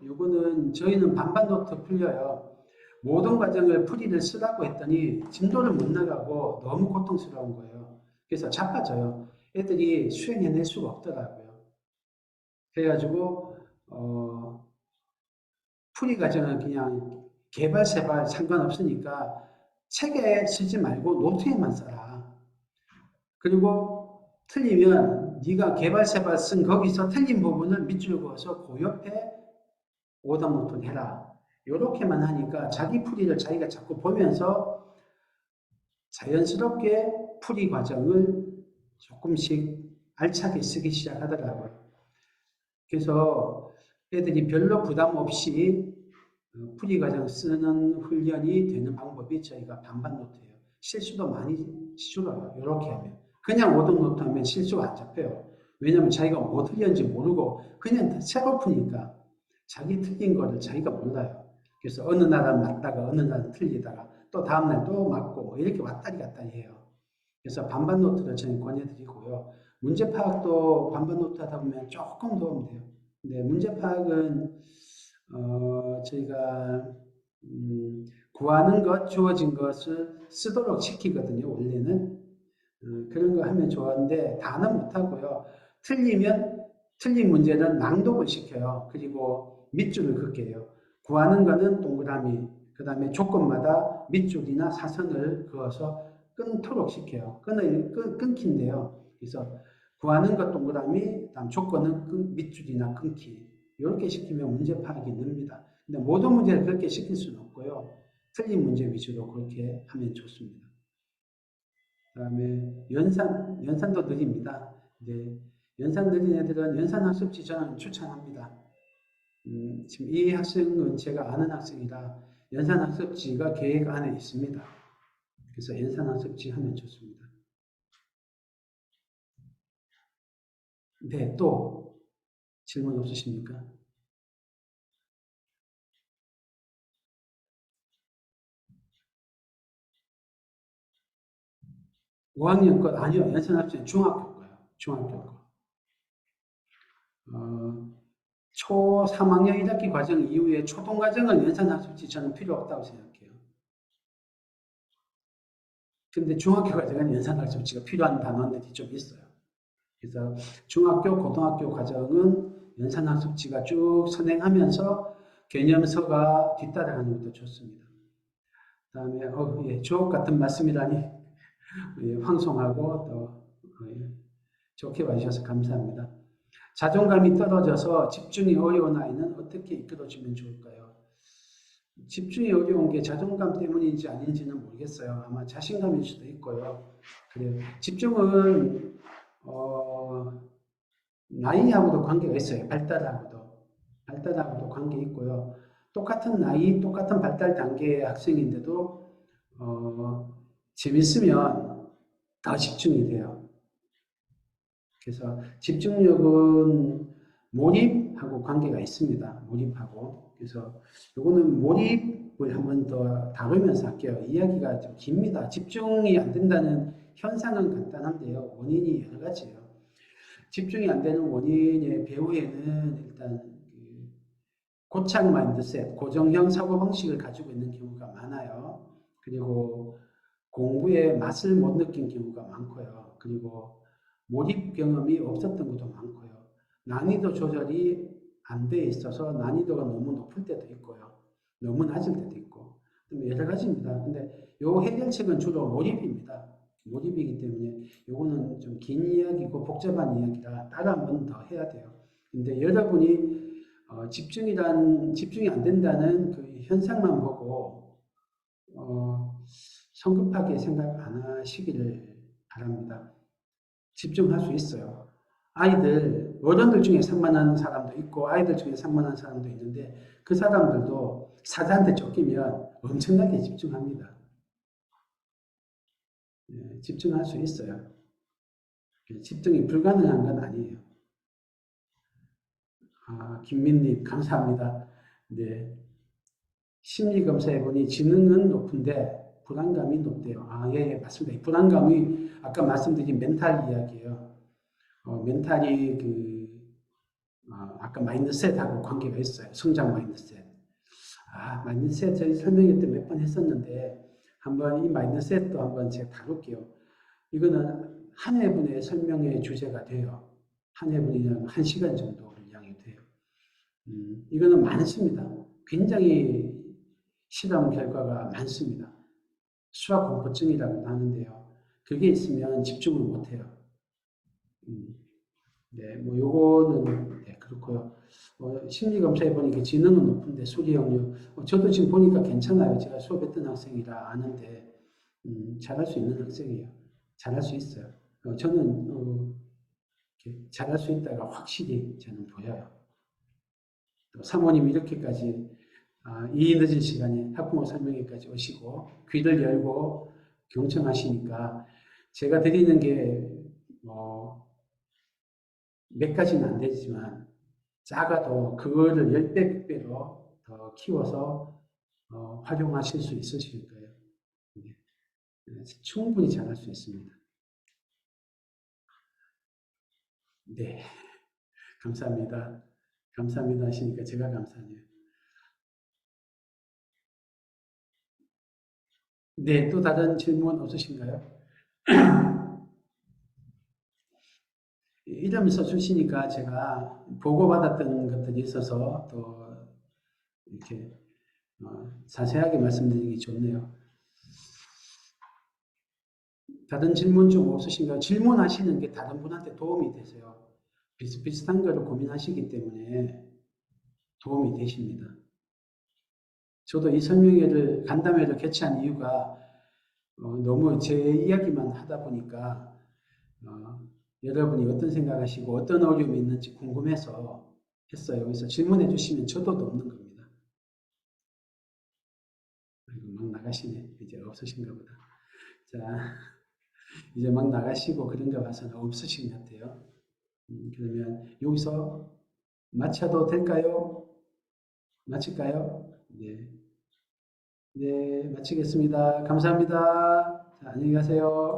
요거는 저희는 반반 노트 풀려요. 모든 과정을 풀이를 쓰라고 했더니 진도를 못 나가고 너무 고통스러운 거예요. 그래서 자빠져요. 애들이 수행해낼 수가 없더라고요. 그래가지고 풀이 과정은 그냥 개발, 세발 상관없으니까 책에 쓰지 말고 노트에만 써라. 그리고 틀리면 네가 개발, 세발 쓴 거기서 틀린 부분을 밑줄 그어서 그 옆에 오답 노트를 해라. 이렇게만 하니까 자기 풀이를 자기가 자꾸 보면서 자연스럽게 풀이 과정을 조금씩 알차게 쓰기 시작하더라고요. 그래서 애들이 별로 부담 없이 풀이 과정 쓰는 훈련이 되는 방법이 저희가 반반 노트예요. 실수도 많이 줄어요. 이렇게 하면. 그냥 오답 노트 하면 실수가 안 잡혀요. 왜냐면 자기가 뭐 틀렸는지 모르고 그냥 새로 푸니까 자기 틀린 거를 자기가 몰라요. 그래서 어느 날은 맞다가 어느 날은 틀리다가 또 다음날 또 맞고 뭐 이렇게 왔다리 갔다리 해요. 그래서 반반 노트를 저는 권해드리고요. 문제 파악도 반반 노트 하다 보면 조금 도움 돼요. 근데 문제 파악은 저희가 구하는 것, 주어진 것을 쓰도록 시키거든요. 원래는 그런 거 하면 좋은데 다는 못하고요. 틀리면 틀린 문제는 낭독을 시켜요. 그리고 밑줄을 긋게요. 구하는 거는 동그라미, 그 다음에 조건마다 밑줄이나 사선을 그어서 끊도록 시켜요. 끊긴데요. 그래서 구하는 것 동그라미, 다음 조건은 밑줄이나 끊기. 이렇게 시키면 문제 파악이 늡니다. 근데 모든 문제를 그렇게 시킬 수는 없고요. 틀린 문제 위주로 그렇게 하면 좋습니다. 그 다음에 연산도 느립니다. 네, 연산 느린 애들은 연산학습지 저는 추천합니다. 지금 이 학생은 제가 아는 학생이라 연산학습지가 계획 안에 있습니다. 그래서 연산학습지 하면 좋습니다. 네, 또 질문 없으십니까? 5학년 것 아니요. 연산학습지 중학교 거요. 중학교 거. 어, 초 3학년 1학기 과정 이후에 초등 과정은 연산학습지 저는 필요 없다고 생각해요. 근데 중학교 과정은 연산학습지가 필요한 단원들이 좀 있어요. 그래서 중학교, 고등학교 과정은 연산학습지가 쭉 선행하면서 개념서가 뒤따라가는 것도 좋습니다. 그 다음에 예, 주옥 같은 말씀이라니 예, 황송하고 또 예, 좋게 봐주셔서 감사합니다. 자존감이 떨어져서 집중이 어려운 아이는 어떻게 이끌어주면 좋을까요? 집중이 어려운 게 자존감 때문인지 아닌지는 모르겠어요. 아마 자신감일 수도 있고요. 그래요. 집중은 어, 나이하고도 관계가 있어요. 발달하고도 관계 있고요. 똑같은 나이, 똑같은 발달 단계의 학생인데도 재밌으면 더 집중이 돼요. 그래서 집중력은 몰입하고 관계가 있습니다. 몰입하고. 그래서 요거는 몰입을 한번 더 다루면서 할게요. 이야기가 좀 깁니다. 집중이 안 된다는 현상은 간단한데요. 원인이 여러 가지예요. 집중이 안 되는 원인의 배후에는 일단 그 고착 마인드셋, 고정형 사고방식을 가지고 있는 경우가 많아요. 그리고 공부에 맛을 못 느낀 경우가 많고요. 그리고 몰입 경험이 없었던 것도 많고요. 난이도 조절이 안 돼 있어서 난이도가 너무 높을 때도 있고요. 너무 낮을 때도 있고. 여러 가지입니다. 근데 요 해결책은 주로 몰입입니다. 몰입이기 때문에 요거는 좀 긴 이야기고 복잡한 이야기라 따로 한 번 더 해야 돼요. 근데 여러분이 집중이 안 된다는 그 현상만 보고 성급하게 생각 안 하시기를 바랍니다. 집중할 수 있어요. 어른들 중에 산만한 사람도 있고 아이들 중에 산만한 사람도 있는데 그 사람들도 사자한테 쫓기면 엄청나게 집중합니다. 집중할 수 있어요. 집중이 불가능한 건 아니에요. 김민님 감사합니다. 네, 심리검사 해보니 지능은 높은데 불안감이 높대요. 예, 맞습니다. 이 불안감이 아까 말씀드린 멘탈 이야기예요. 멘탈이 아까 마인드셋하고 관계가 있어요. 성장 마인드셋. 마인드셋 저희 설명회 때 몇 번 했었는데 한번 이 마인드셋도 한번 제가 다룰게요. 이거는 한 회분의 설명의 주제가 돼요. 한 회분이면 1시간 정도 분량이 돼요. 이거는 많습니다. 굉장히 실험 결과가 많습니다. 수학 공포증이라고 하는데요. 그게 있으면 집중을 못해요. 음, 네, 뭐 요거는 네, 그렇고요. 심리 검사해 보니까 지능은 높은데 수리 역량, 저도 지금 보니까 괜찮아요. 제가 수업했던 학생이라 아는데 잘할 수 있는 학생이에요. 잘할 수 있어요. 저는 잘할 수 있다가 확실히 저는 보여요. 또 사모님 이렇게까지 이 늦은 시간에 학부모 설명회까지 오시고 귀를 열고 경청하시니까 제가 드리는 게뭐 몇 가지는 안 되지만 작아도 그거를 10배, 100배로 더 키워서 활용하실 수 있으실 거예요. 네. 충분히 잘할 수 있습니다. 네, 감사합니다. 감사합니다 하시니까 제가 감사해요. 네, 또 다른 질문 없으신가요? 이름 써주시니까 제가 보고받았던 것들이 있어서 또 이렇게 자세하게 말씀드리기 좋네요. 다른 질문 좀 없으신가요? 질문하시는 게 다른 분한테 도움이 되세요. 비슷비슷한 거를 고민하시기 때문에 도움이 되십니다. 저도 이 설명회를 간담회를 개최한 이유가 너무 제 이야기만 하다 보니까 어, 여러분이 어떤 생각하시고 어떤 어려움이 있는지 궁금해서 했어요. 그래서 질문해 주시면 저도 돕는 겁니다. 아이고, 막 나가시네. 이제 없으신가 보다. 자, 이제 막 나가시고 그런 거 봐서는 없으신 것 같아요. 그러면 여기서 마쳐도 될까요? 마칠까요? 네. 네, 마치겠습니다. 감사합니다. 자, 안녕히 가세요.